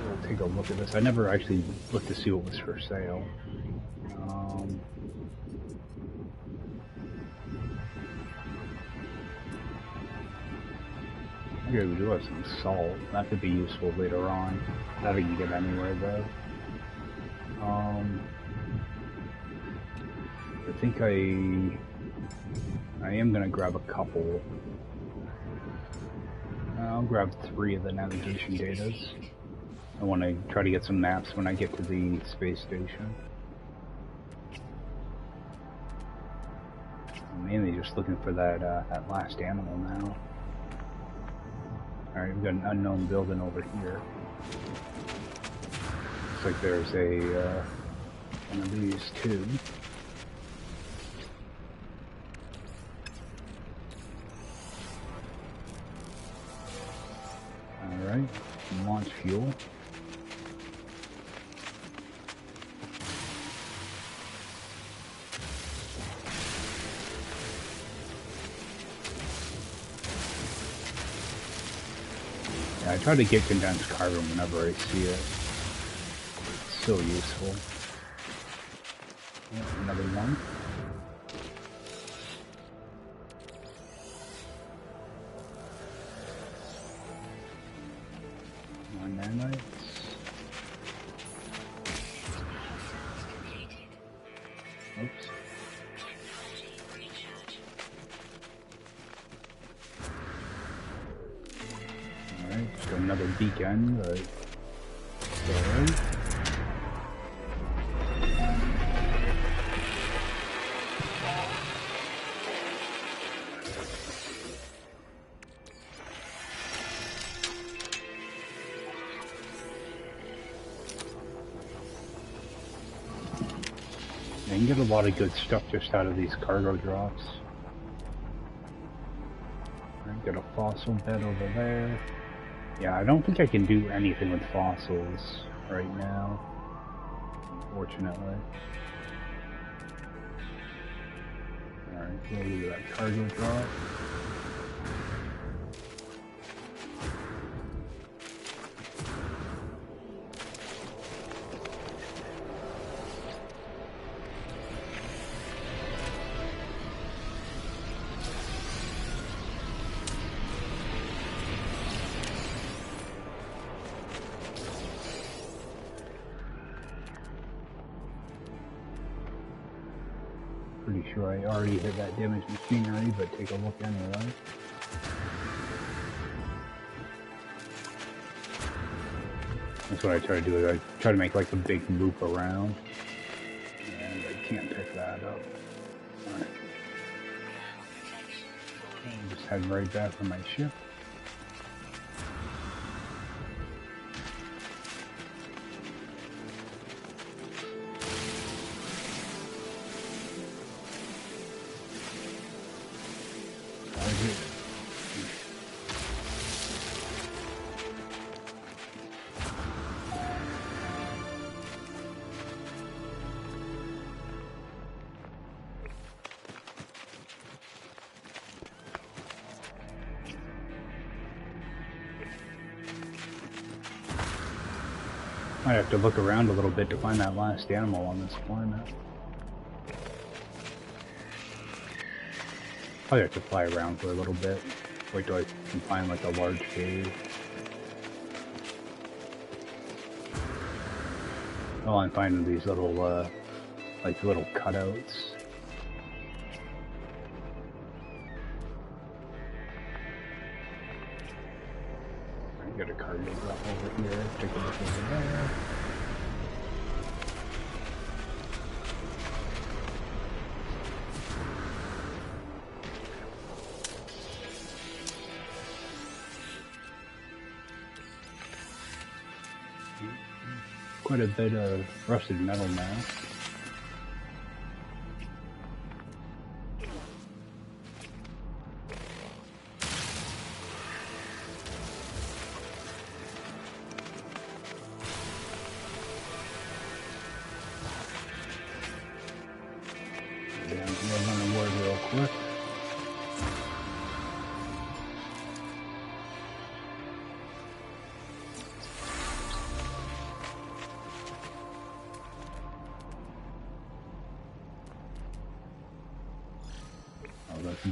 We'll take a look at this. I never actually looked to see what was for sale. Okay, we do have some salt. That could be useful later on. That we can get anywhere though. I think I am gonna grab a couple. I'll grab 3 of the navigation datas. I want to try to get some maps when I get to the space station. I'm mainly just looking for that that last animal now. Alright, we've got an unknown building over here. Looks like there's a one of these too. Alright, launch fuel. Yeah, I try to get condensed carbon whenever I see it. It's so useful. Oh, another one. Nanites. Oops. Alright, so another beacon, but alright. You can get a lot of good stuff just out of these cargo drops. I've got a fossil bed over there. Yeah, I don't think I can do anything with fossils right now, unfortunately. Alright, we'll do that cargo drop. Pretty sure I already hit that damaged machinery, but take a look anyway. That's what I try to do, is I try to make like a big loop around, and I can't pick that up. Alright. Just head right back for my ship. I have to look around a little bit to find that last animal on this planet. I have to fly around for a little bit. Wait till I can find like a large cave. Oh, I'm finding these little, like little cutouts. I got a cargo drop over here. Take a look over there. Quite a bit of rusted metal now.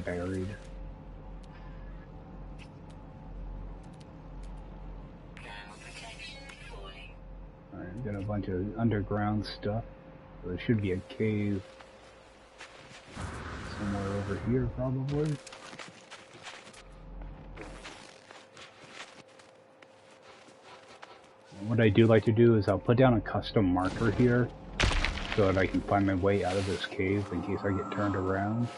Buried. Alright, got a bunch of underground stuff. So there should be a cave somewhere over here, probably. And what I do like to do is I'll put down a custom marker here so that I can find my way out of this cave in case I get turned around.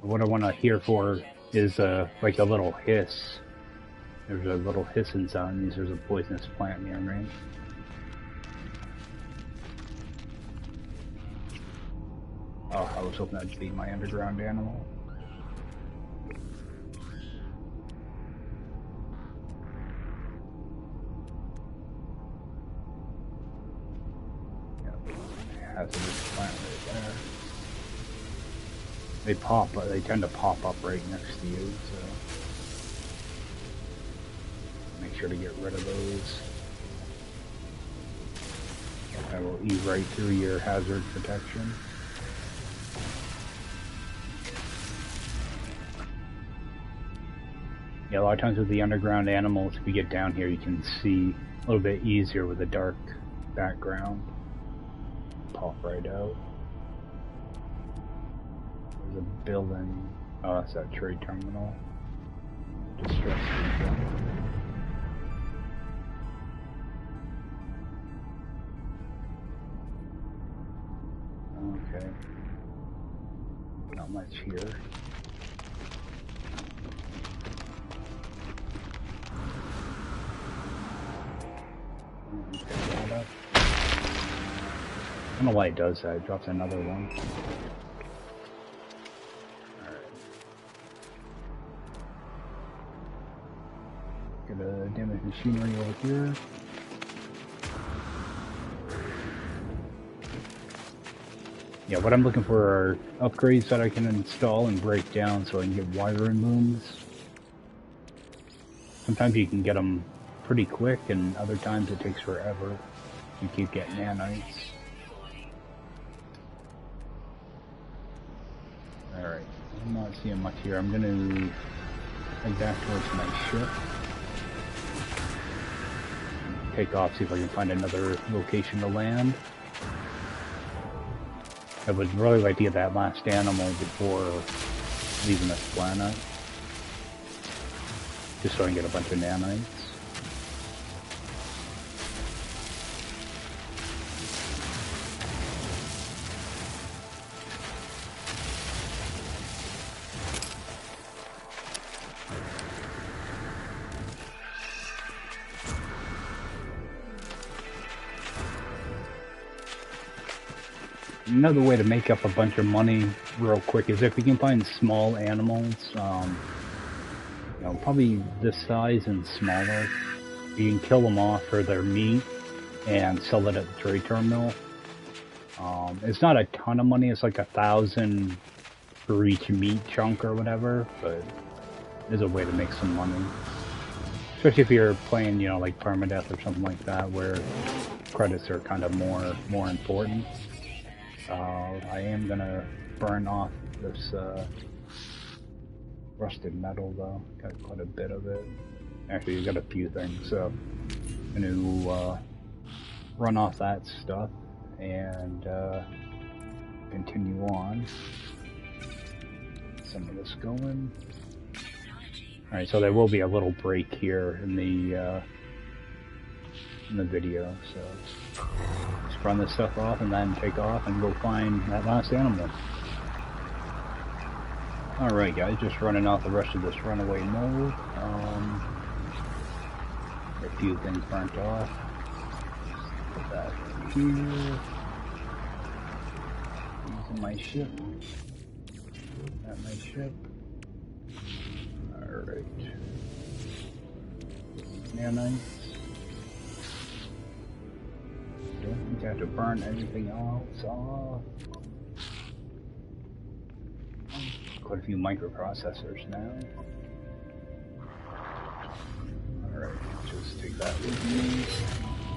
What I want to hear for is like a little hiss. There's a little hissing sound. Means there's a poisonous plant near me. Oh, I was hoping that'd be my underground animal. Yep, hazardous plant right there. They tend to pop up right next to you, so make sure to get rid of those. That will eat right through your hazard protection. Yeah, a lot of times with the underground animals, if you get down here, you can see a little bit easier with a dark background. Pop right out. The building. Oh, that's that trade terminal. Distress people. Okay. Not much here. Pick that up. I don't know why it does that. It drops another one. Damaged machinery over here. Yeah, what I'm looking for are upgrades that I can install and break down so I can get wiring looms. Sometimes you can get them pretty quick, and other times it takes forever. You keep getting nanites. Alright, I'm not seeing much here. I'm gonna head back towards my ship. Take off, see if I can find another location to land. I would really like to get that last animal before leaving this planet. Just so I can get a bunch of nanites. Another way to make up a bunch of money real quick is if you can find small animals, you know, probably this size and smaller. You can kill them off for their meat and sell it at the trade terminal. It's not a ton of money, it's like 1,000 for each meat chunk or whatever, but there's a way to make some money. Especially if you're playing, you know, like permadeath or something like that, where credits are kind of more important. I am gonna burn off this rusted metal though. Got quite a bit of it. Actually, you got a few things, so I'm gonna run off that stuff and continue on. Some of this going. All right, so there will be a little break here in the video, so let's run this stuff off and then take off and go find that last animal. Alright guys, just running off the rest of this runaway mode. A few things burnt off. Put that here. Using my ship. At my ship. Alright. Nanites. Don't think I have to burn anything else off. Quite a few microprocessors now. Alright, just take that with me.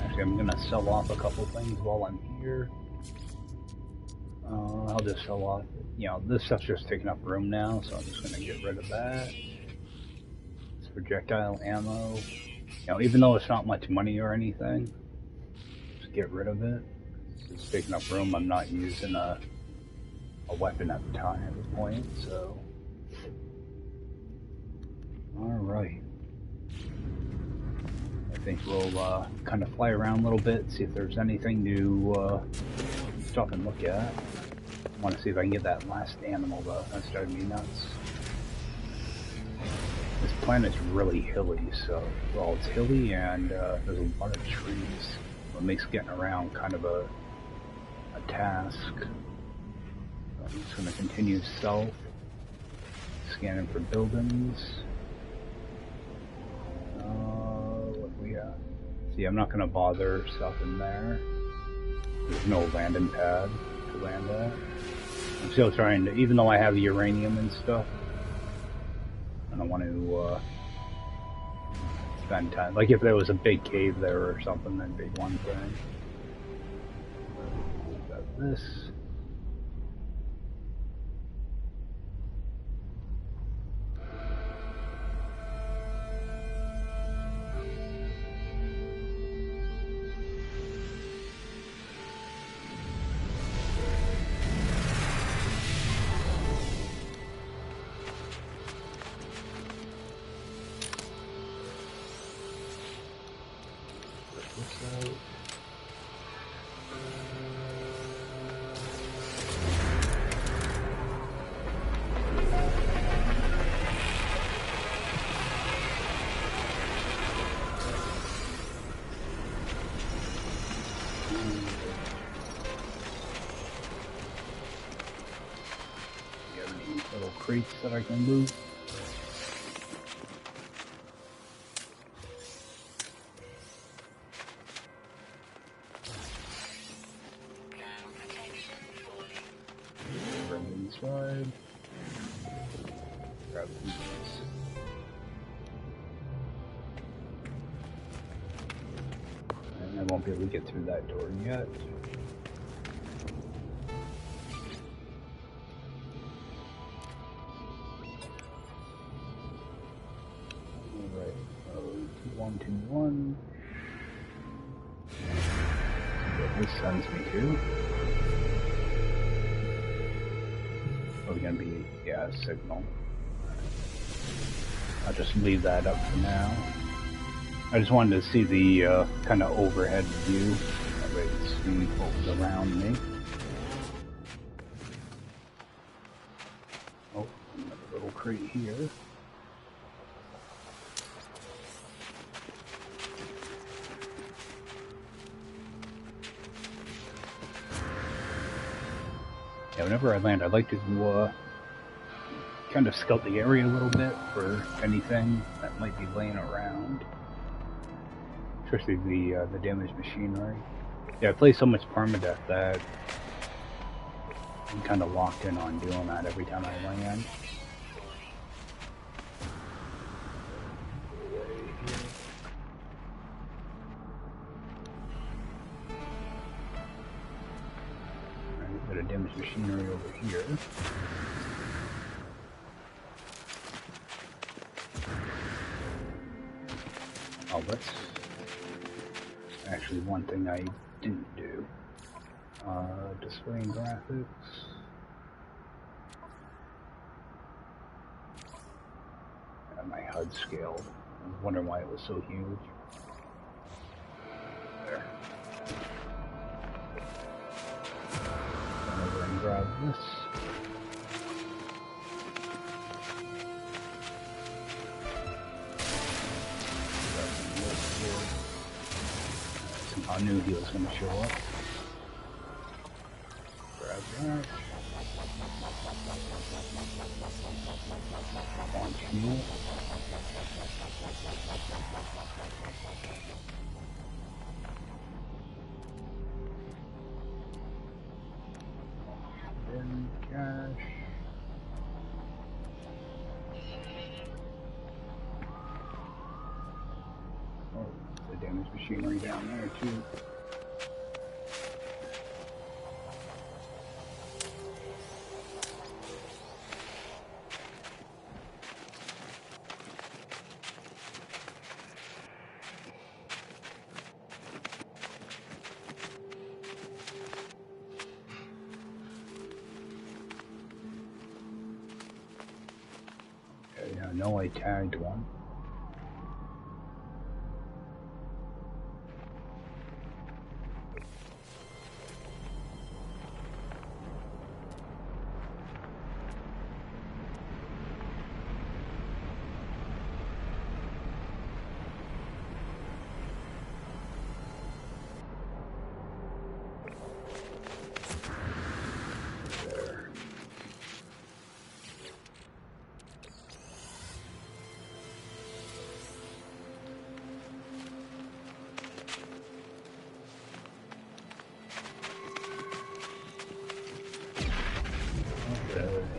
Actually, I'm gonna sell off a couple things while I'm here. I'll just sell off, you know, this stuff's just taking up room now, so I'm just gonna get rid of that. It's projectile ammo. You know, even though it's not much money or anything, just get rid of it. It's taking up room. I'm not using a weapon at the time, at the point, so. Alright. I think we'll kind of fly around a little bit, see if there's anything to stop and look at. I want to see if I can get that last animal though. That's driving me nuts. This planet's really hilly, so, well, it's hilly and there's a lot of trees. What makes getting around kind of a task. I'm just going to continue south, scanning for buildings. What we got? See, I'm not going to bother stopping there. There's no landing pad to land at. I'm still trying to, even though I have the uranium and stuff, I don't want to spend time. Like if there was a big cave there or something, that'd be one thing. Got this. Crates that I can move. grab these. And I won't be able to get through that door yet. Alright, so 2121. What this sends me to. Probably gonna be, yeah, a signal. I'll just leave that up for now. I just wanted to see the kind of overhead view. That way I can see what was around me. Oh, another little crate here. Yeah, whenever I land, I'd like to kind of scout the area a little bit for anything that might be laying around. Especially the damaged machinery. Yeah, I play so much permadeath that I'm kind of locked in on doing that every time I land. Alright, bit of damaged machinery over here. Oh, that's actually one thing I didn't do. Displaying graphics. And my HUD scaled. I was wondering why it was so huge. There. Run over and grab this. I knew he was going to show up. Grab that. Launch fuel. Then cash. Oh, the damaged machinery down there too. I know I tagged one.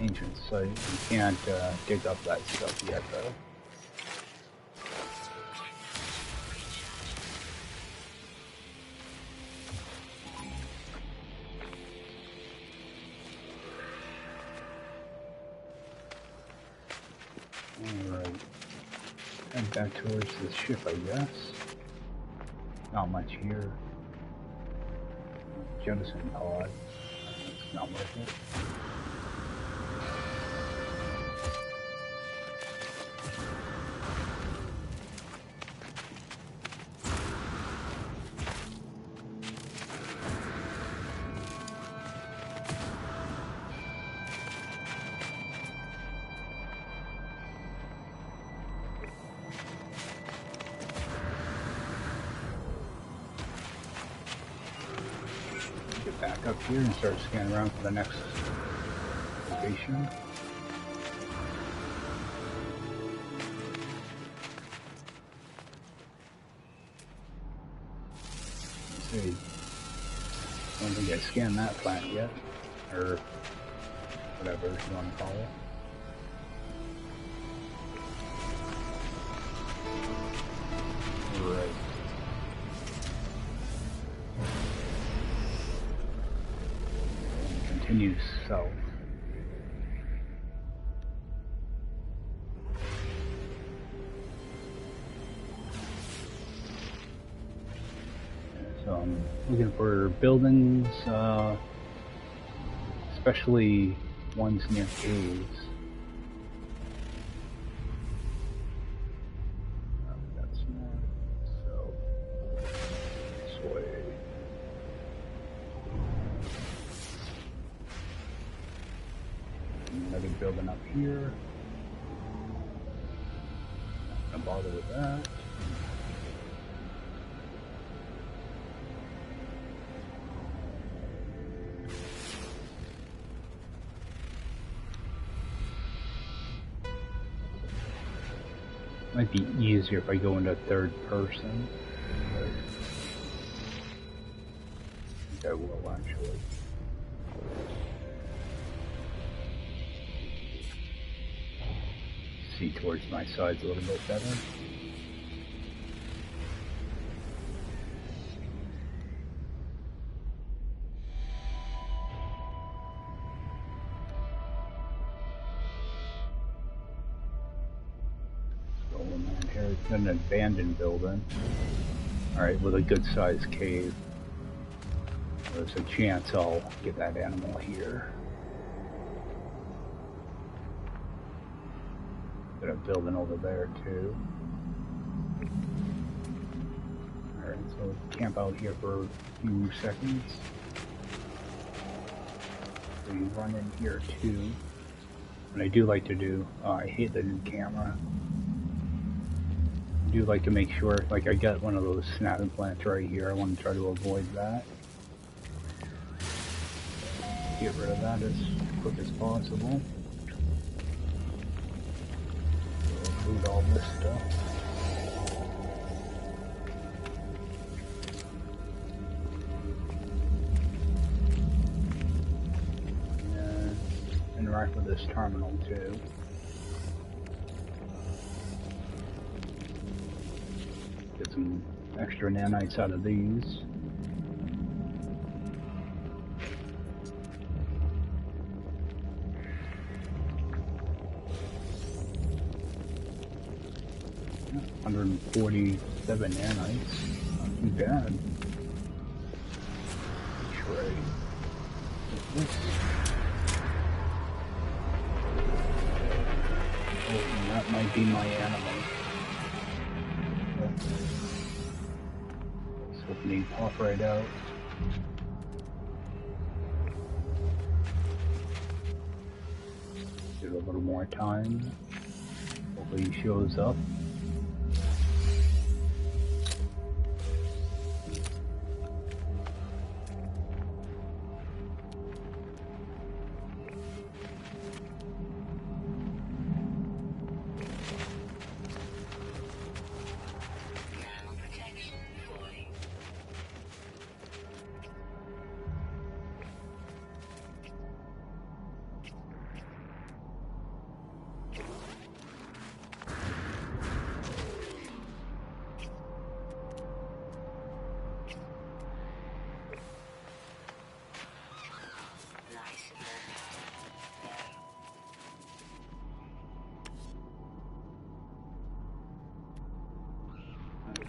Ancient site. You can't dig up that stuff yet, though. Alright. Head back towards the ship, I guess. Not much here. Jettison pod. It's not worth it. Back up here and start scanning around for the next location. Let's see. I don't think I scanned that plant yet, or whatever you want to call it. continue south. So I'm looking for buildings, especially ones near caves. That's north, so this way. Another building up here. Not gonna bother with that. Might be easier if I go into third person. But I think I will actually. See towards my sides a little bit better. It's an abandoned building. Alright, with a good sized cave. There's a chance I'll get that animal here. Got a building over there too. Alright, so camp out here for a few seconds. So you run in here too. What I do like to do, I hate the new camera. I do like to make sure, like I got one of those snap implants right here, I want to try to avoid that. Get rid of that as quick as possible. So loot all this stuff. And interact with this terminal too. Get some extra nanites out of these. Yeah, 147 nanites. Not too bad. Trade. Oh, and that might be my animal. Hopefully pop right out. Give it a little more time. Hopefully he shows up.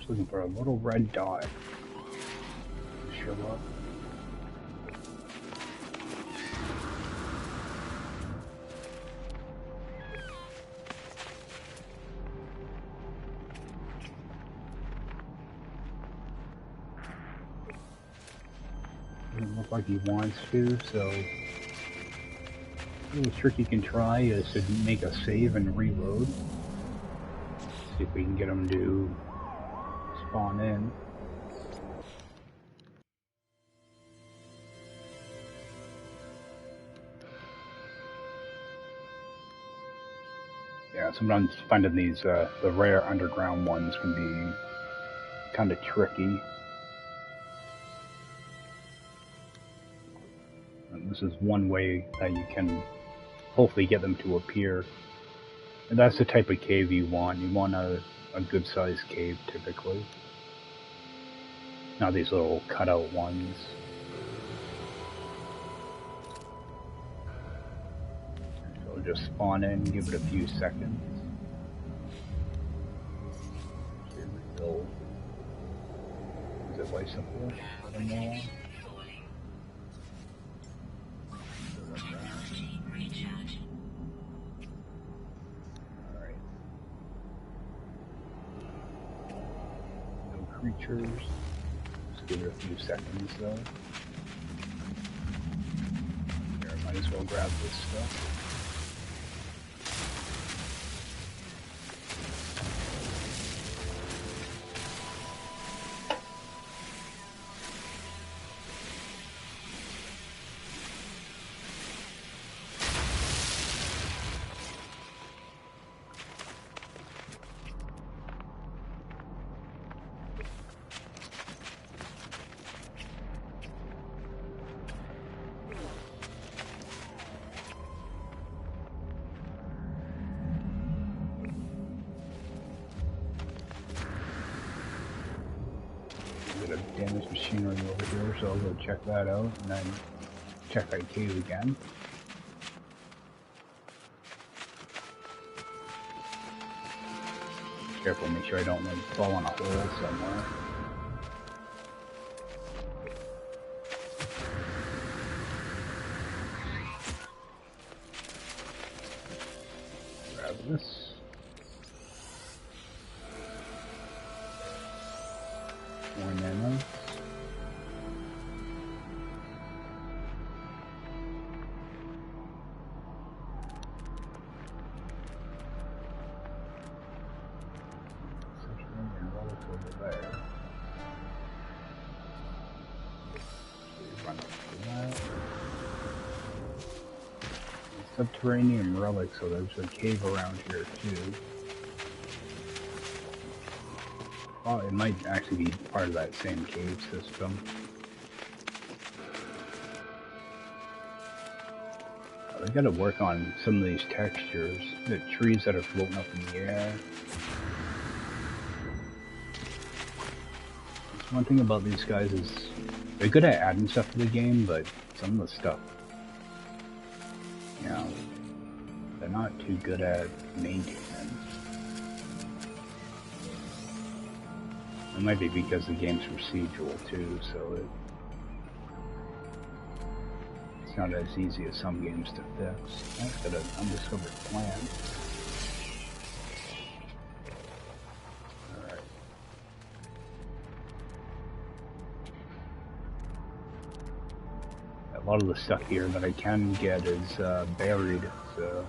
Looking for a little red dot to show up. Doesn't look like he wants to, so a little trick you can try is to make a save and reload. See if we can get him to spawn in. Yeah, sometimes finding these, the rare underground ones can be kind of tricky. And this is one way that you can hopefully get them to appear. And that's the type of cave you want. You want a good sized cave typically. Not these little cutout ones. just spawn in, give it a few seconds. Rebuild. Is it life support? I don't know. Creatures. Just give it a few seconds though. Here, I might as well grab this stuff. Damaged machinery over here, so I'll go check that out and then check that cave again. Careful, make sure I don't like fall in a hole somewhere. Grab this. More nanos. Over there. Run up to that. Subterranean relic, so there's a cave around here too. Well, it might actually be part of that same cave system. I gotta work on some of these textures. The trees that are floating up in the air. One thing about these guys is they're good at adding stuff to the game, but some of the stuff, you know, they're not too good at maintaining. It might be because the game's procedural too, so it's not as easy as some games to fix. I've got an undiscovered plant. A lot of the stuff here that I can get is buried, so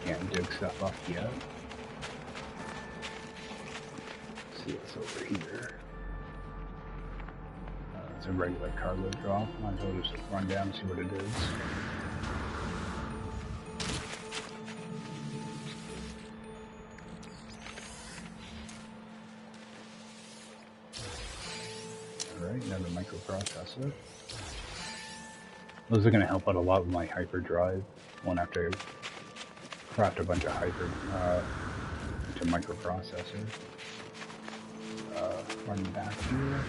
can't dig stuff up yet. Let's see what's over here. It's a regular cargo drop. Might as well just run down and see what it is. Another microprocessor. Those are going to help out a lot with my hyperdrive. Won't have to craft a bunch of microprocessors. Run back here.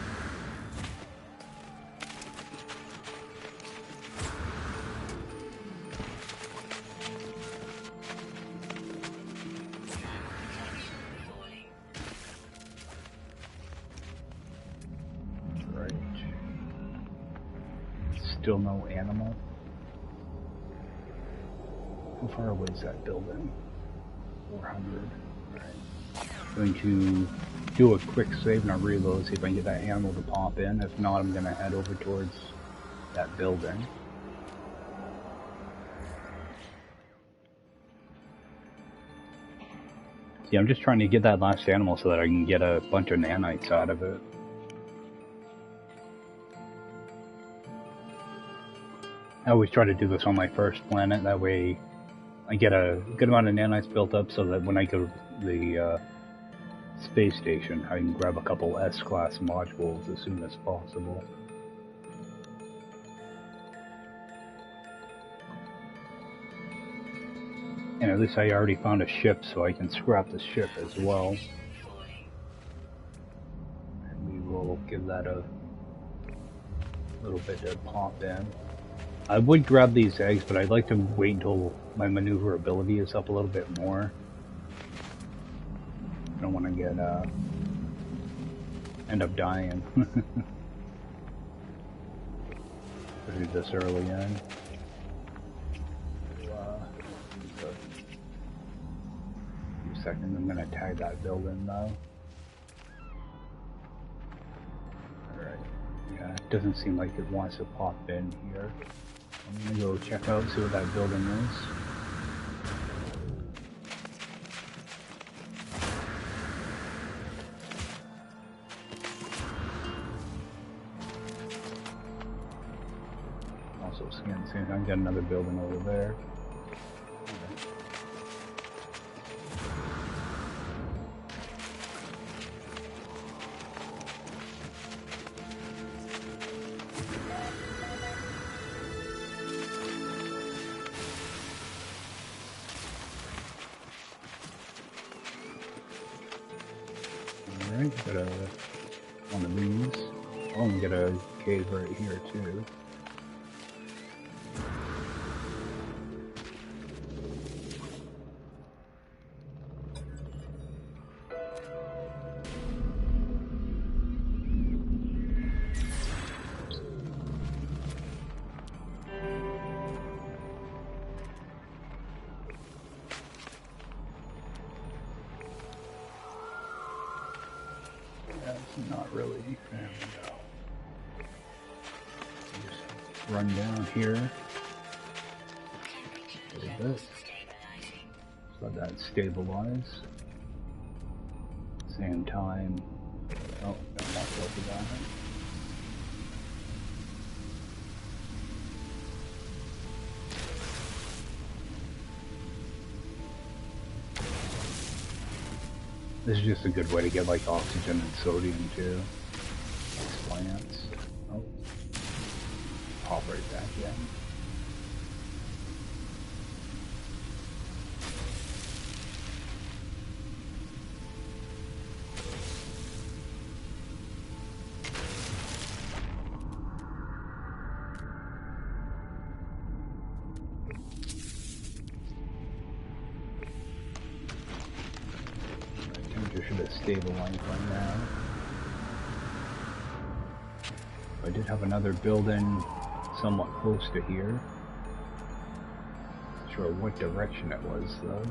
Still no animal. How far away is that building? 400. Right. Going to do a quick save and a reload, see if I can get that animal to pop in. If not, I'm going to head over towards that building. See, I'm just trying to get that last animal so that I can get a bunch of nanites out of it. I always try to do this on my first planet, that way I get a good amount of nanites built up so that when I go to the space station, I can grab a couple S-class modules as soon as possible. And at least I already found a ship, so I can scrap the ship as well. And we will give that a little bit to pop in. I would grab these eggs, but I'd like to wait until my maneuverability is up a little bit more. I don't want to get, end up dying. Do this early in. Second, I'm gonna tag that building though. Alright. Yeah, it doesn't seem like it wants to pop in here. I'm gonna go check out, see what that building is. Also scan the same time, got another building over there. Got one of these. Oh, and get a cave right here too. Not really. There we go. Just run down here a little bit. Let that stabilize. Same time. Oh, no, not focus on it. This is just a good way to get like oxygen and sodium too. These plants. Oh. Pop right back in. Stabilized by now. I did have another building somewhat close to here. Not sure what direction it was though.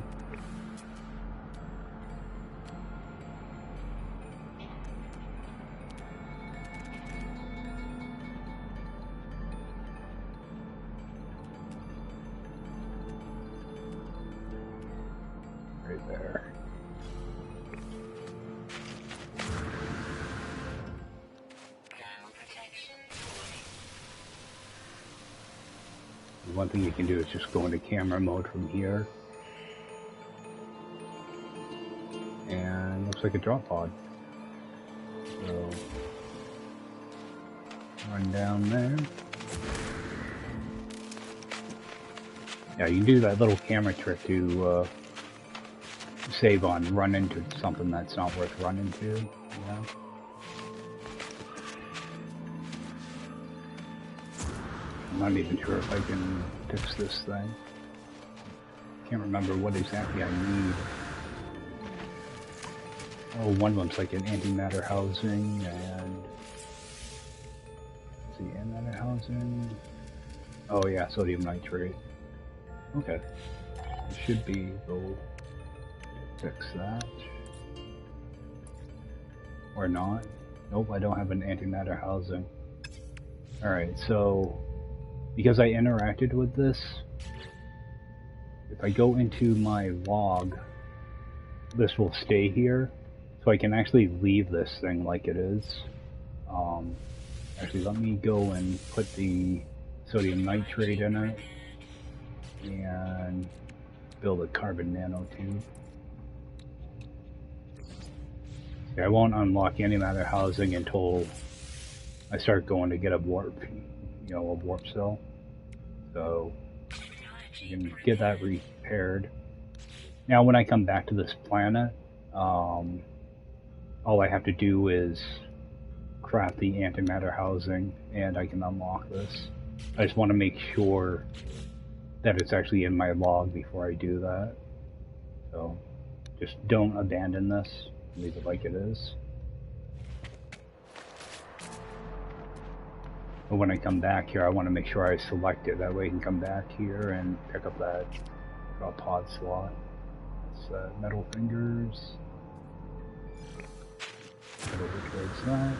Right there. One thing you can do is just go into camera mode from here. And looks like a drop pod. So run down there. Yeah, you can do that little camera trick to save on run into something that's not worth running to, you know? I'm not even sure if I can fix this thing. Can't remember what exactly I need. Oh, one of them's like an antimatter housing, and... Is the antimatter housing? Oh yeah, sodium nitrate. Okay. It should be able to fix that. Or not. Nope, I don't have an antimatter housing. Alright, so... Because I interacted with this, if I go into my log, this will stay here, so I can actually leave this thing like it is. Actually, let me go and put the sodium nitrate in it, and build a carbon nanotube. Okay, I won't unlock antimatter housing until I start going to get a warp. A warp cell, so you can get that repaired. Now when I come back to this planet, all I have to do is craft the antimatter housing and I can unlock this. I just want to make sure that it's actually in my log before I do that. So just don't abandon this. Leave it like it is. But when I come back here, I want to make sure I select it. That way I can come back here and pick up that pod slot. It's metal fingers. Head over towards that.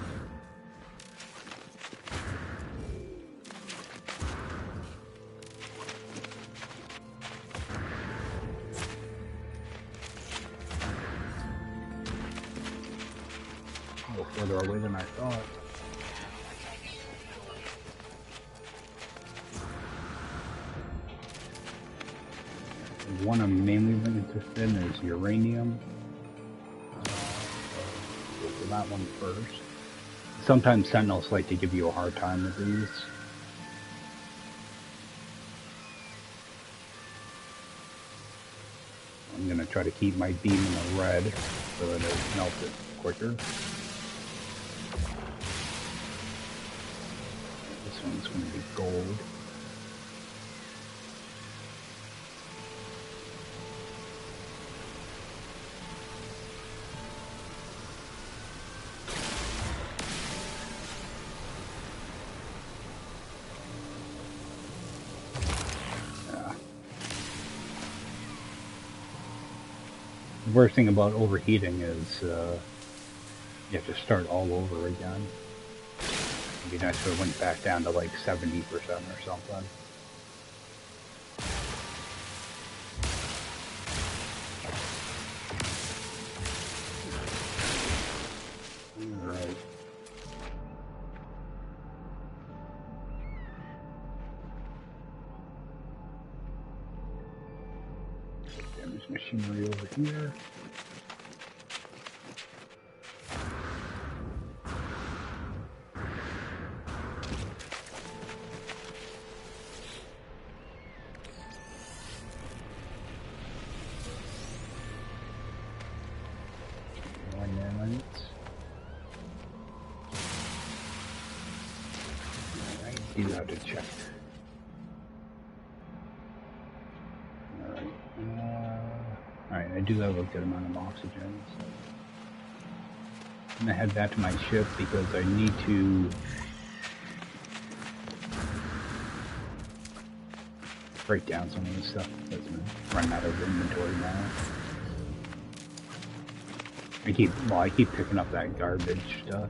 A little further away than I thought. The one I'm mainly interested in is uranium. Go for that one first. Sometimes Sentinels like to give you a hard time with these. I'm going to try to keep my beam in the red so that it melts it quicker. This one's going to be gold. The worst thing about overheating is you have to start all over again. It'd be nice if it went back down to like 70% or something. Alright. Damage machinery over here. I do have to check. Alright, I do have a good amount of oxygen. So I'm gonna head back to my ship because I need to break down some of the stuff that's been running out of inventory now. I keep picking up that garbage stuff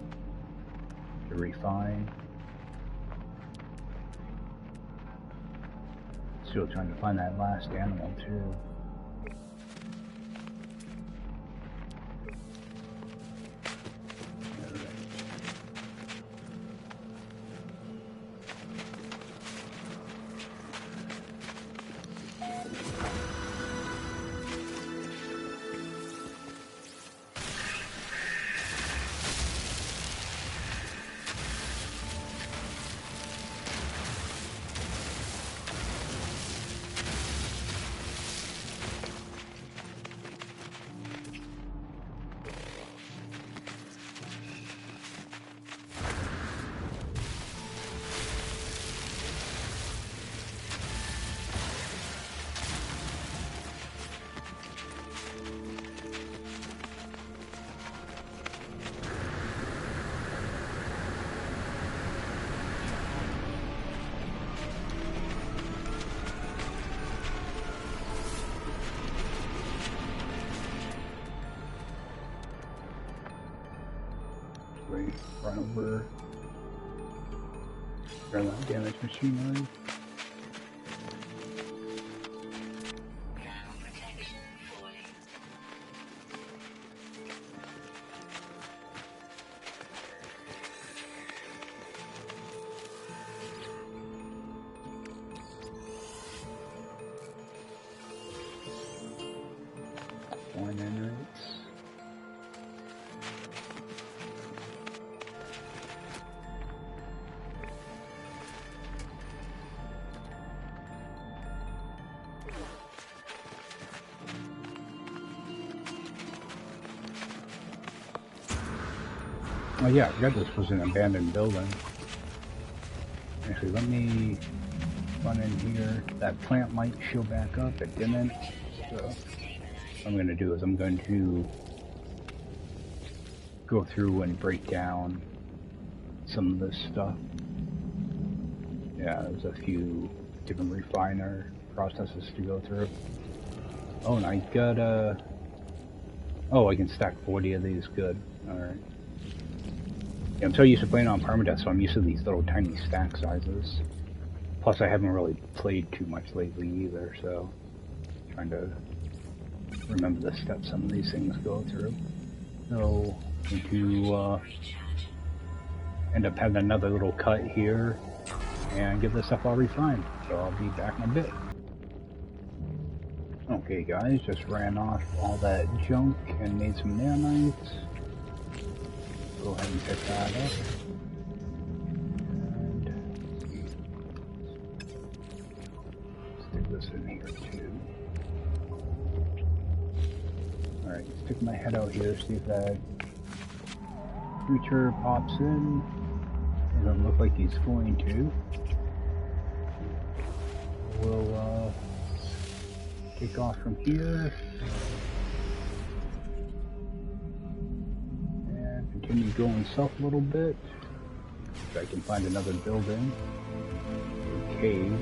to refine. Still trying to find that last animal too. Run over, grab that damage machinery. One innards. Oh yeah, I forgot this was an abandoned building. Yeah. Actually, let me run in here. That plant might show back up. It didn't. So what I'm going to do is I'm going to go through and break down some of this stuff. Yeah, there's a few different refiner processes to go through. Oh, and I got oh, I can stack 40 of these. Good. Alright. Yeah, I'm so used to playing on permadeath, so I'm used to these little tiny stack sizes. Plus, I haven't really played too much lately either, so I'm trying to remember the steps some of these things go through. So, I'm going to end up having another little cut here and get this stuff all refined. So I'll be back in a bit. Okay guys, just ran off all that junk and made some nanites. Go ahead and pick that up. And stick this in here too. Alright, stick my head out here, see if that creature pops in. Doesn't look like he's going to. We'll take off from here and continue going south a little bit. If I can find another building, a cave.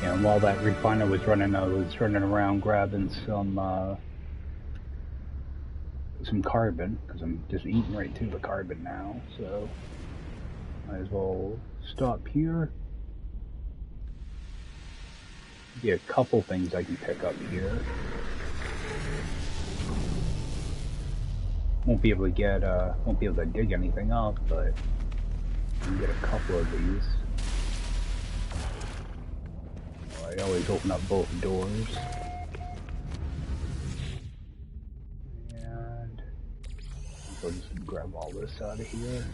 And while that refiner was running, I was running around grabbing some carbon, because I'm just eating right through the carbon now, so might as well stop here. Be a couple things I can pick up here. Won't be able to dig anything up, but I can get a couple of these. Well, I always open up both doors. So just grab all this out of here.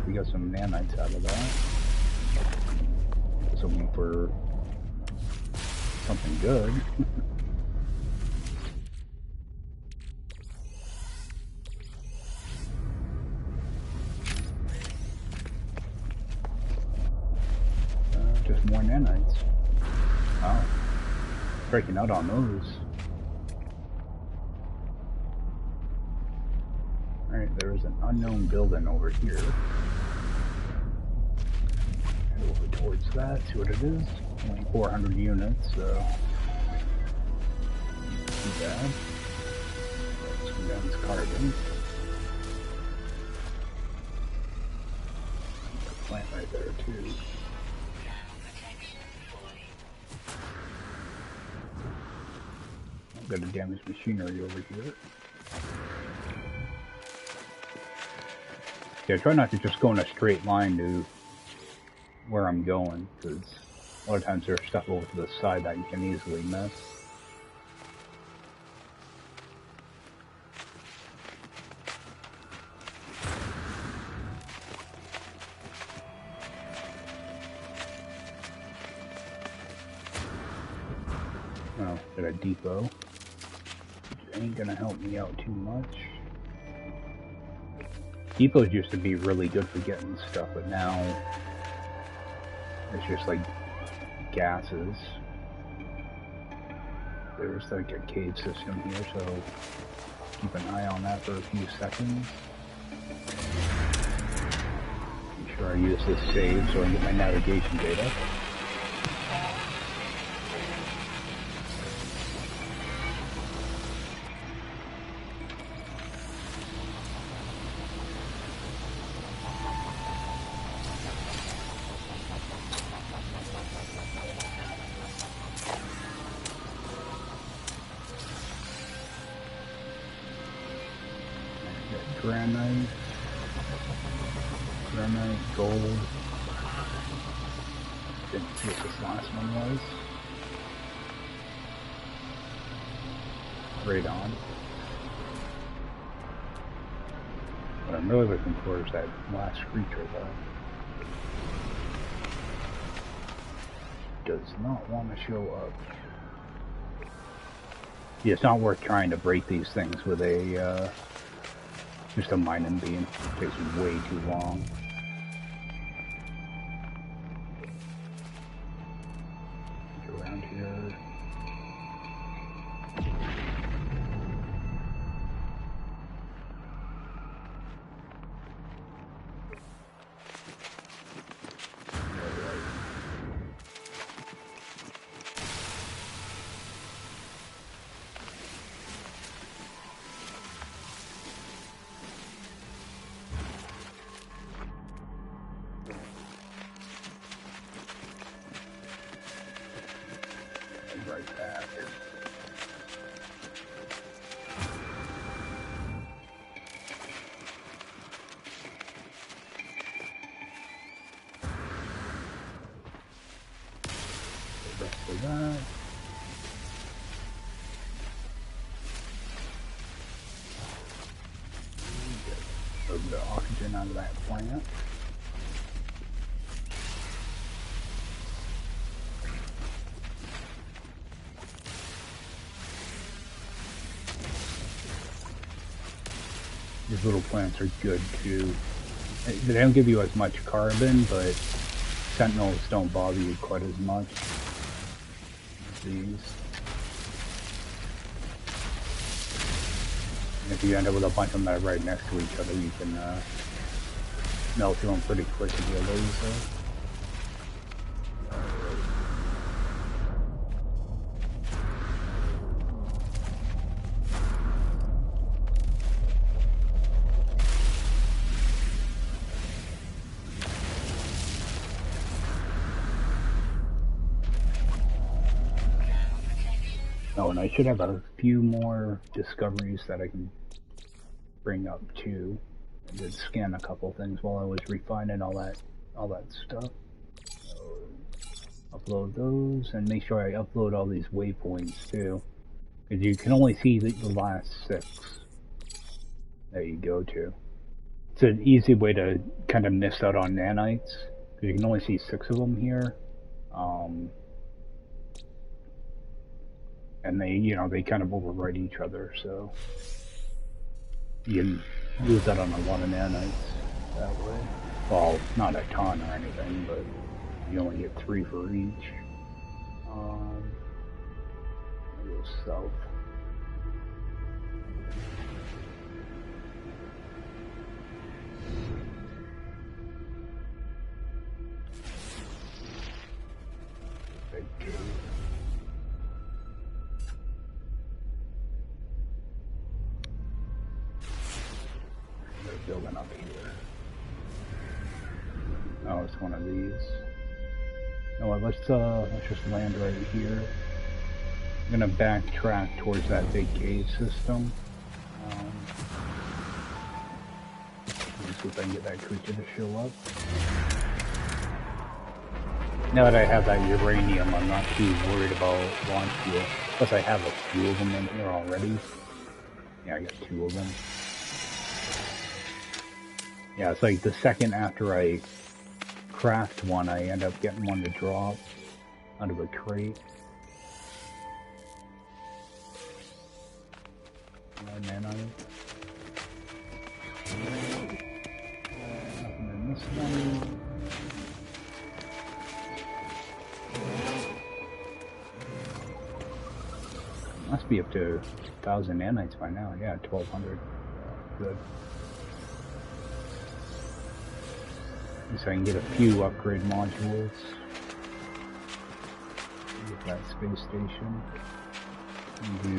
We got some nanites out of that. Just hoping for something good. Just more nanites. Wow. Breaking out on those. Alright, there's an unknown building over here. Head over towards that, see what it is. Only 400 units, so not too bad. Let's come down this carbon. Got a plant right there too. Got a damaged machinery over here. Yeah, try not to just go in a straight line to where I'm going, because a lot of times there's stuff over to the side that you can easily miss. Oh, got a depot. Ain't gonna help me out too much. Depots used to be really good for getting stuff, but now it's just like gases. There's like a cave system here, so keep an eye on that for a few seconds. Make sure I use this save so I can get my navigation data. Granite, gold. Didn't see what this last one was. Right on. What I'm really looking for is that last creature, though. Does not want to show up. Yeah, it's not worth trying to break these things with a, just a mining beam. It takes way too long. Get around here. Right back. The rest of that. Get a little bit of oxygen out of that plant. These little plants are good too. They don't give you as much carbon, but sentinels don't bother you quite as much as these. And if you end up with a bunch of them that are right next to each other, you can melt through them pretty quick with your laser. Oh, and I should have a few more discoveries that I can bring up too. I did scan a couple things while I was refining all that stuff. So, upload those and make sure I upload all these waypoints too, because you can only see the last 6 that you go to. It's an easy way to kind of miss out on nanites, because you can only see 6 of them here. And they, you know, they kind of override each other, so you can lose out on a lot of nanites that way. Well, not a ton or anything, but you only get 3 for each. I'll go south. Big cave. Building up here. Oh, it's one of these. No, let's just land right here. I'm gonna backtrack towards that big cave system. See if I can get that creature to show up. Now that I have that uranium, I'm not too worried about launch fuel. Plus I have a few of them in here already. Yeah, I got 2 of them. Yeah, it's like the second after I craft one, I end up getting one to drop out of a crate. Nothing in this one. Must be up to 1,000 nanites by now. Yeah, 1,200. Good. So I can get a few upgrade modules. Get that space station. And do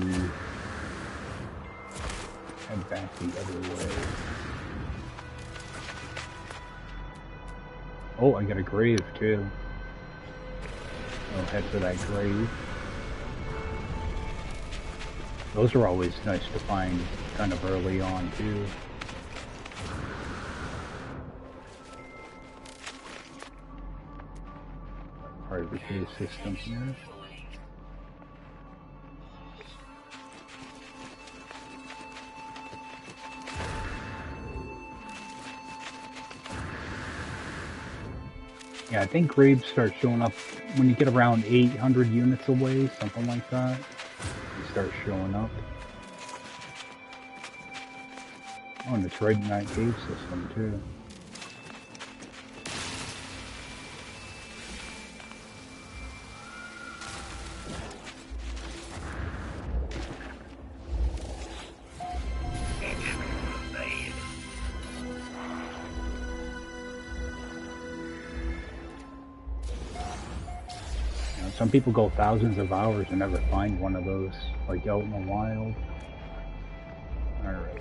head back the other way. Oh, I got a grave too. I'll head for that grave. Those are always nice to find kind of early on too. Part of the cave system here. Yeah, I think graves start showing up when you get around 800 units away, something like that. They start showing up. Oh, and it's right in that cave system, too. Some people go thousands of hours and never find one of those, like out in the wild. Alright.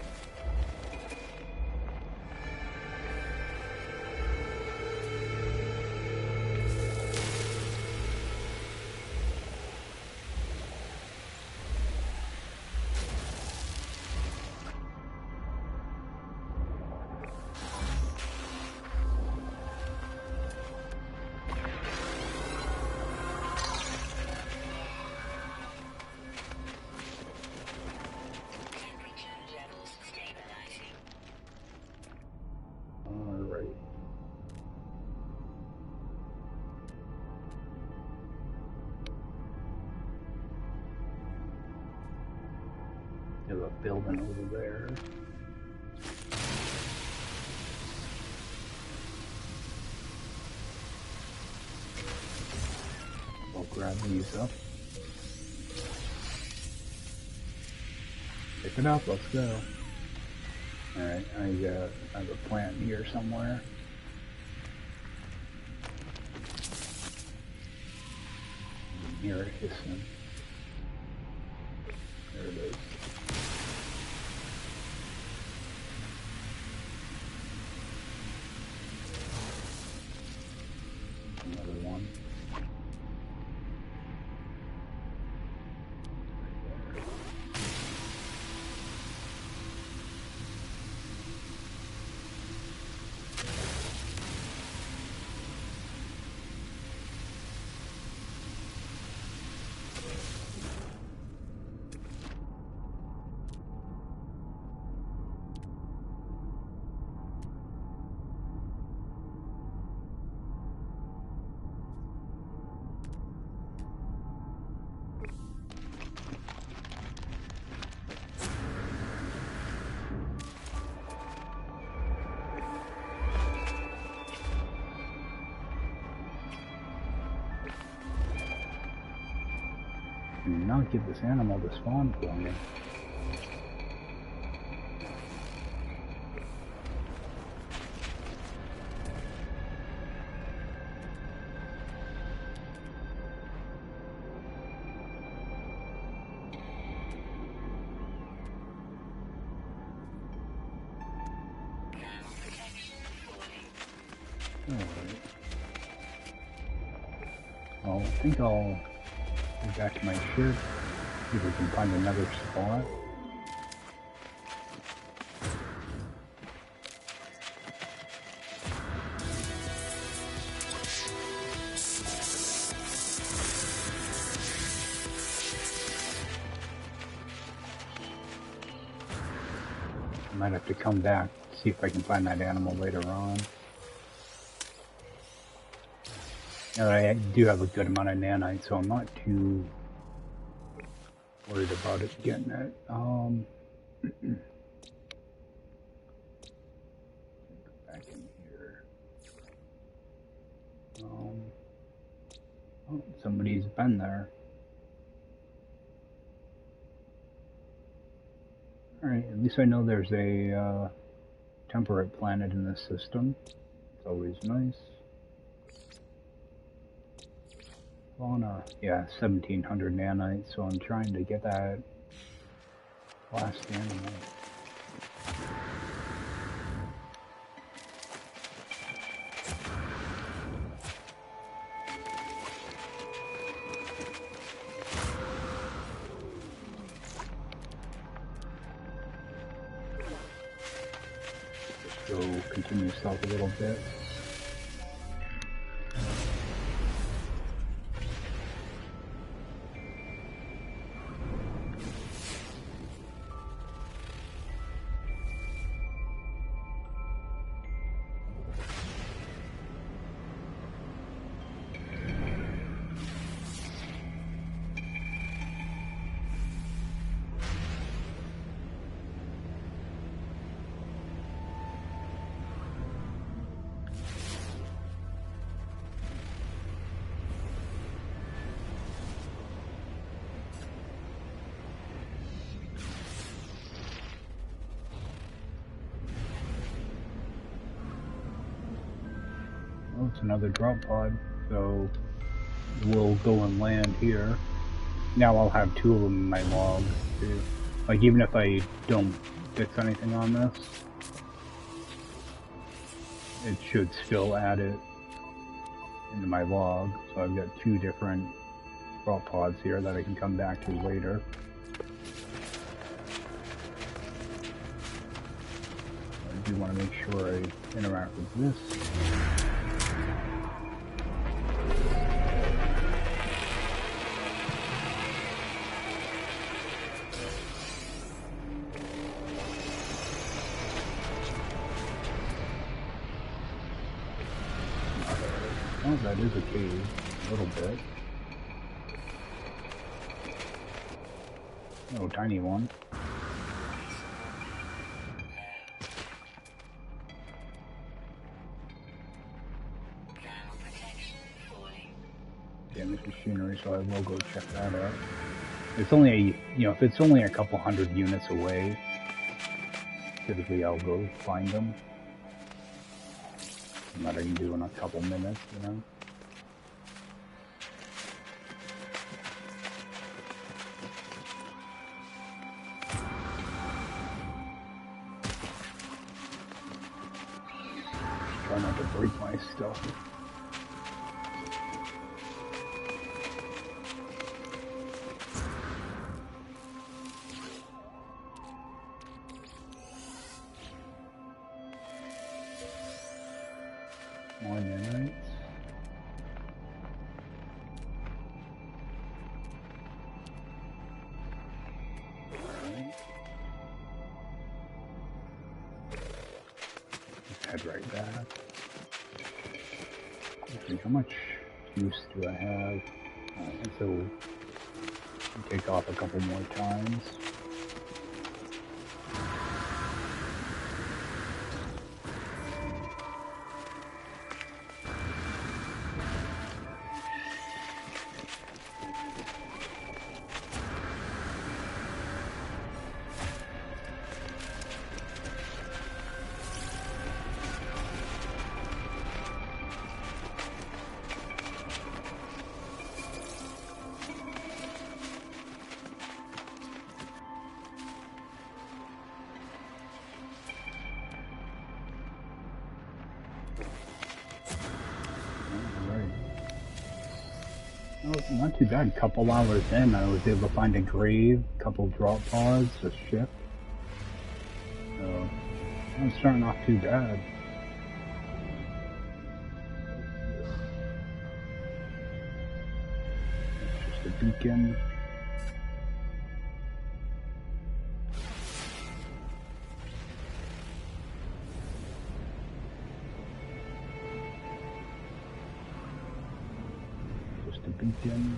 There's a building over there. I'll grab these up. Pick it up, let's go. Alright, I have a plant here somewhere. Here it is. There it is. Another one. Not get this animal to spawn for me. Alright. Well, I think I'll go back to my ship, see if we can find another spot. I might have to come back, see if I can find that animal later on. Now I do have a good amount of nanites, so I'm not too worried about it getting it. Back in here. Oh, somebody's been there. Alright, at least I know there's a temperate planet in this system. It's always nice. Fauna, yeah, 1700 nanites, so I'm trying to get that last animal. Just go continue south a little bit. it's another drop pod, so we'll go and land here. Now I'll have 2 of them in my log, too. Like, even if I don't fix anything on this, it should still add it into my log. So I've got 2 different drop pods here that I can come back to later. I do want to make sure I interact with this. Oh, that is a cave, a little bit. Oh, tiny one. Damaged machinery, so I will go check that out. It's only if it's only a couple hundred units away, typically I'll go find them. That I can do in a couple minutes, you know. Try not to break my stuff. More nanites. Let's head right back. Okay, how much juice do I have? So we'll take off a couple more times. Oh, not too bad. A couple hours in, I was able to find a grave, a couple drop pods, a ship. So, I'm starting off too bad. It's just a beacon. Beacon.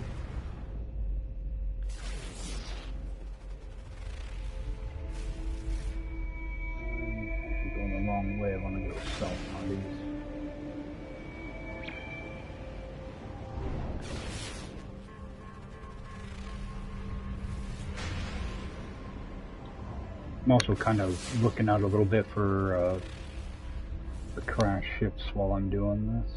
I'm actually going the wrong way. I want to go south on these. I'm also kind of looking out a little bit for the crash ships while I'm doing this.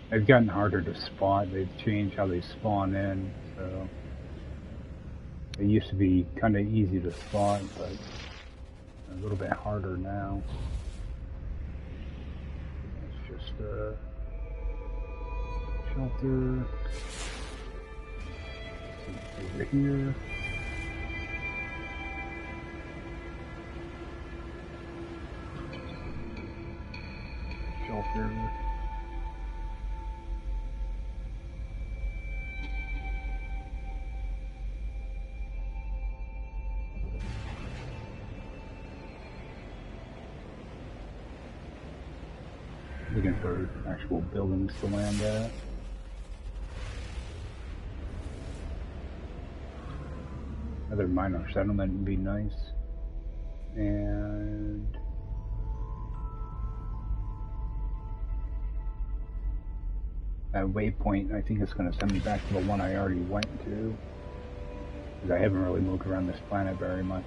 They've gotten harder to spot. They've changed how they spawn in, so they used to be kind of easy to spot, but a little bit harder now. It's just a shelter over here. Shelter. Looking for actual buildings to land at. Another minor settlement would be nice. And that waypoint, I think it's going to send me back to the one I already went to. Because I haven't really moved around this planet very much.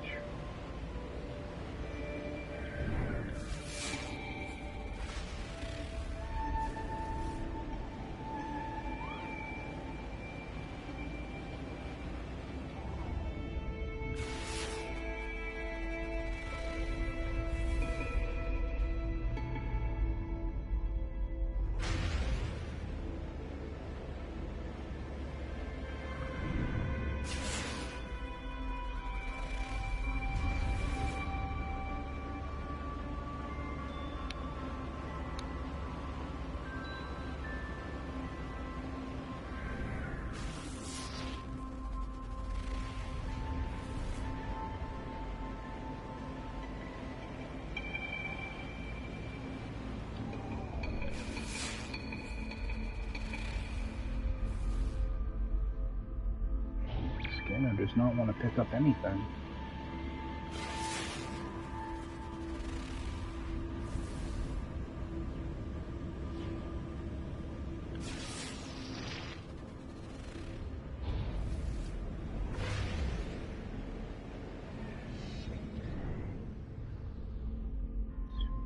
Nano does not want to pick up anything.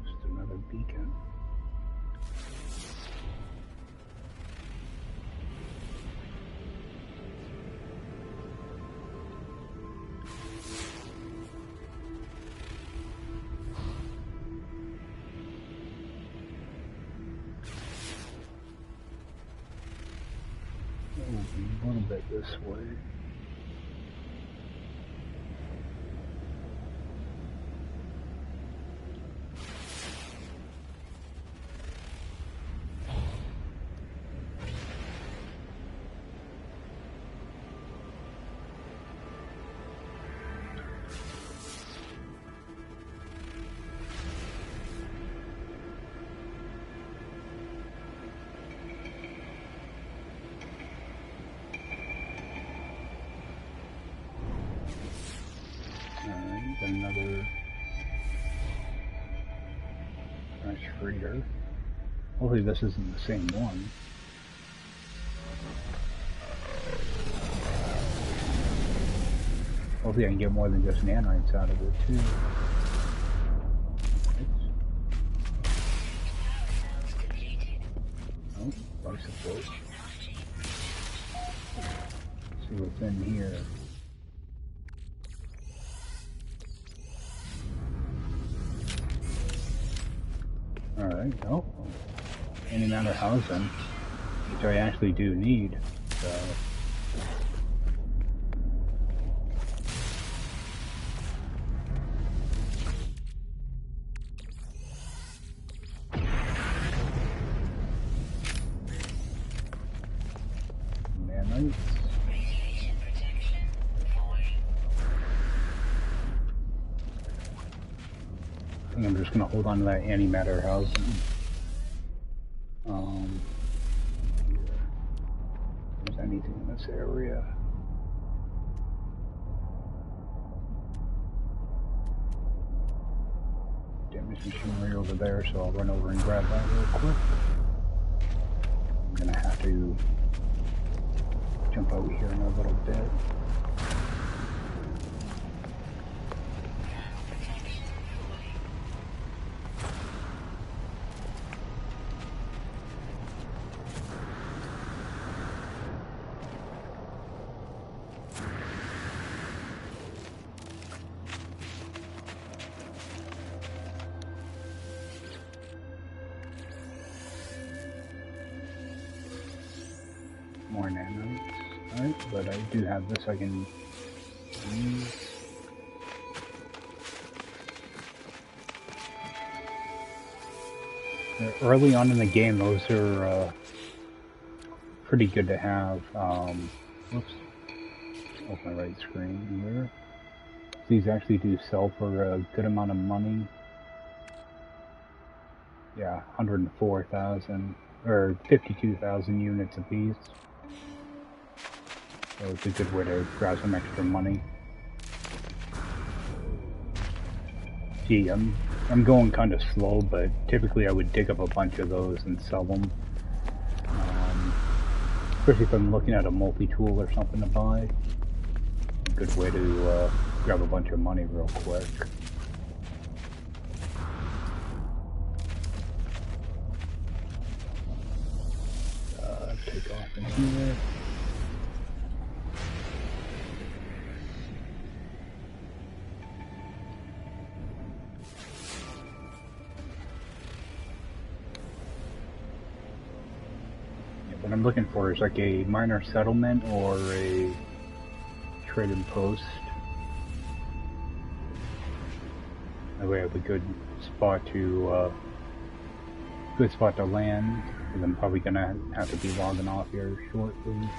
Just another beacon. A little bit this way. Another fresh freighter. Hopefully this isn't the same one. Hopefully I can get more than just nanites out of it too. Oh, life support. Let's see what's in here. Alright, oh, any amount of housing, which I actually do need, so. Nanites. I think I'm just gonna hold on to that antimatter housing. If there's anything in this area. Damaged machinery over there, so I'll run over and grab that real quick. I'm gonna have to jump out here in a little bit. More nanites. Alright, but I do have this I can use. Early on in the game, those are pretty good to have. Whoops. Off my right screen here. These actually do sell for a good amount of money. Yeah, 104,000 or 52,000 units apiece. So it's a good way to grab some extra money. Gee, I'm going kind of slow, but typically I would dig up a bunch of those and sell them. Especially if I'm looking at a multi-tool or something to buy. A good way to grab a bunch of money real quick. Take off in here. What I'm looking for is like a minor settlement or a trading post. That way I have a good spot to land. Because I'm probably gonna have to be logging off here shortly.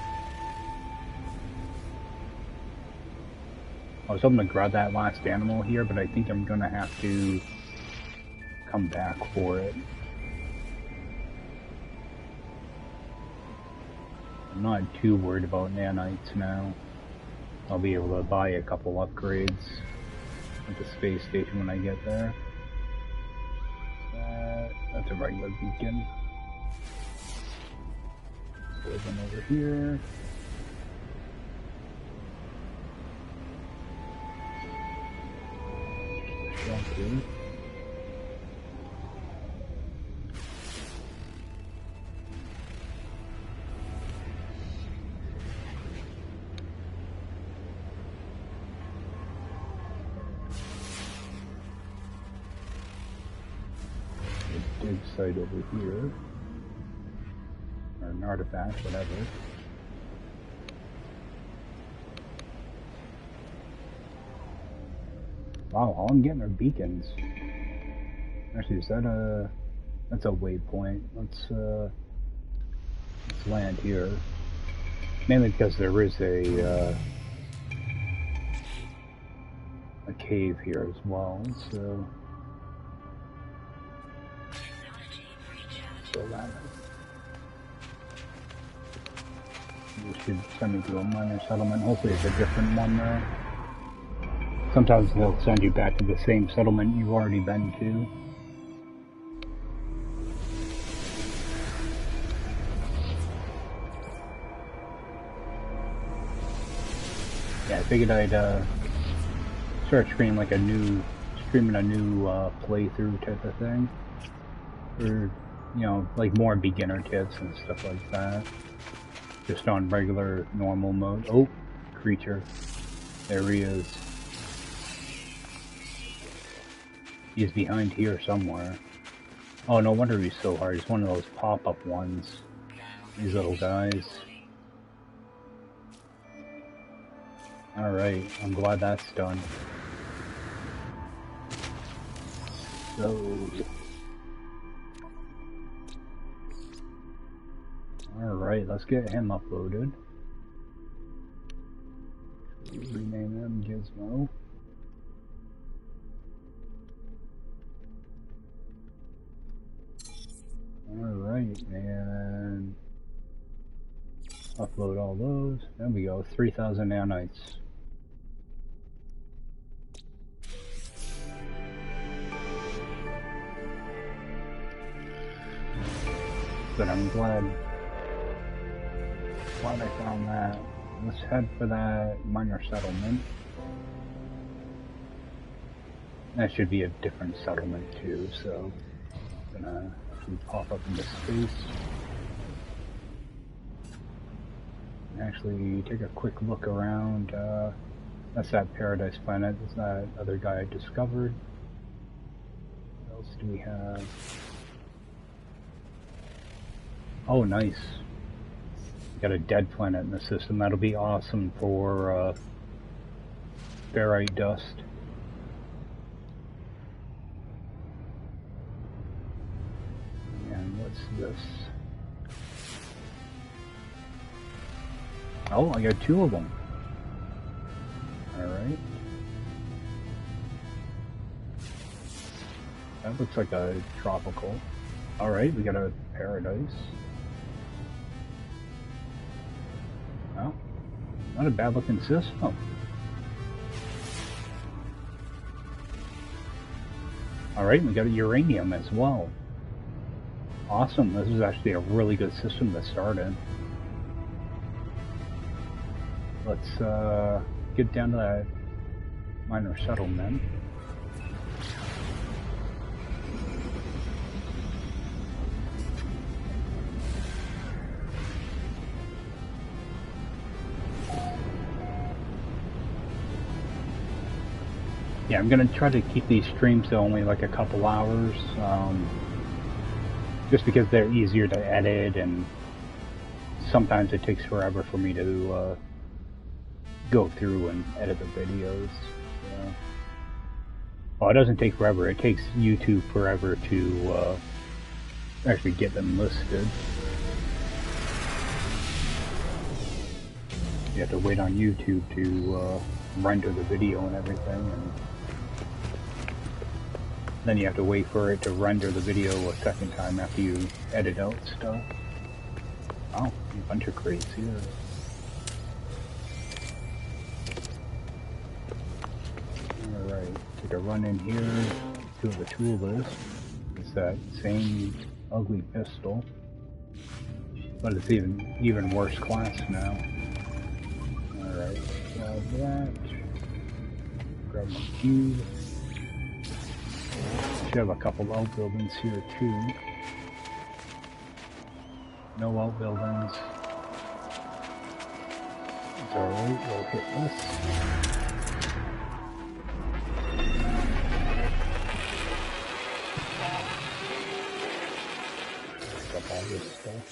I was hoping to grab that last animal here, but I think I'm gonna have to come back for it. I'm not too worried about nanites now. I'll be able to buy a couple upgrades at the space station when I get there. That's a regular beacon. There's one over here. Shelter. Dig site over here, or an artifact, whatever. Wow, all I'm getting are beacons. Actually, is that a... that's a waypoint. Let's land here. Mainly because there is a cave here as well, so... This should send me to a minor settlement. Hopefully it's a different one there. Sometimes they'll send you back to the same settlement you've already been to. Yeah, I figured I'd start streaming like a new playthrough type of thing. Or, you know, like more beginner tips and stuff like that. Just on regular, normal mode. Oh, creature. There he is. He's behind here somewhere. Oh, no wonder he's so hard. He's one of those pop-up ones. These little guys. Alright, I'm glad that's done. So... alright, let's get him uploaded. Rename him Gizmo. Alright, and upload all those. There we go, 3,000 nanites. But I'm glad I found that. Let's head for that minor settlement. That should be a different settlement too, so I'm gonna actually pop up into space. Actually take a quick look around. That's that paradise planet. That's that other guy I discovered. What else do we have? Oh, nice. Got a dead planet in the system. That'll be awesome for ferrite dust. And what's this? Oh, I got 2 of them. Alright. That looks like a tropical. Alright, we got a paradise. Well, not a bad looking system. Alright, we got a uranium as well. Awesome, this is actually a really good system to start in. Let's get down to that minor settlement. Yeah, I'm gonna try to keep these streams to only like a couple hours, just because they're easier to edit, and sometimes it takes forever for me to go through and edit the videos. Well, it doesn't take forever. It takes YouTube forever to actually get them listed. You have to wait on YouTube to render the video and everything, and then you have to wait for it to render the video a second time after you edit out stuff. Oh, a bunch of crates here. run in here to the tool list. It's that same ugly pistol, but it's even worse class now. Alright, grab that. Grab my cube. Should have a couple outbuildings here too. No outbuildings. It's alright, we'll hit this. Pick up all this stuff.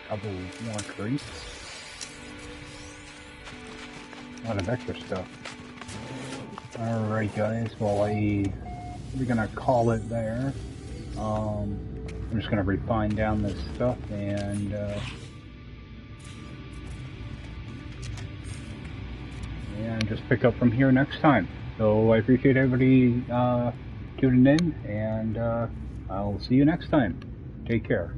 Couple more crates. A lot of extra stuff. Alright guys, well we're gonna call it there. I'm just gonna refine down this stuff and just pick up from here next time. So I appreciate everybody tuning in, and I'll see you next time. Take care.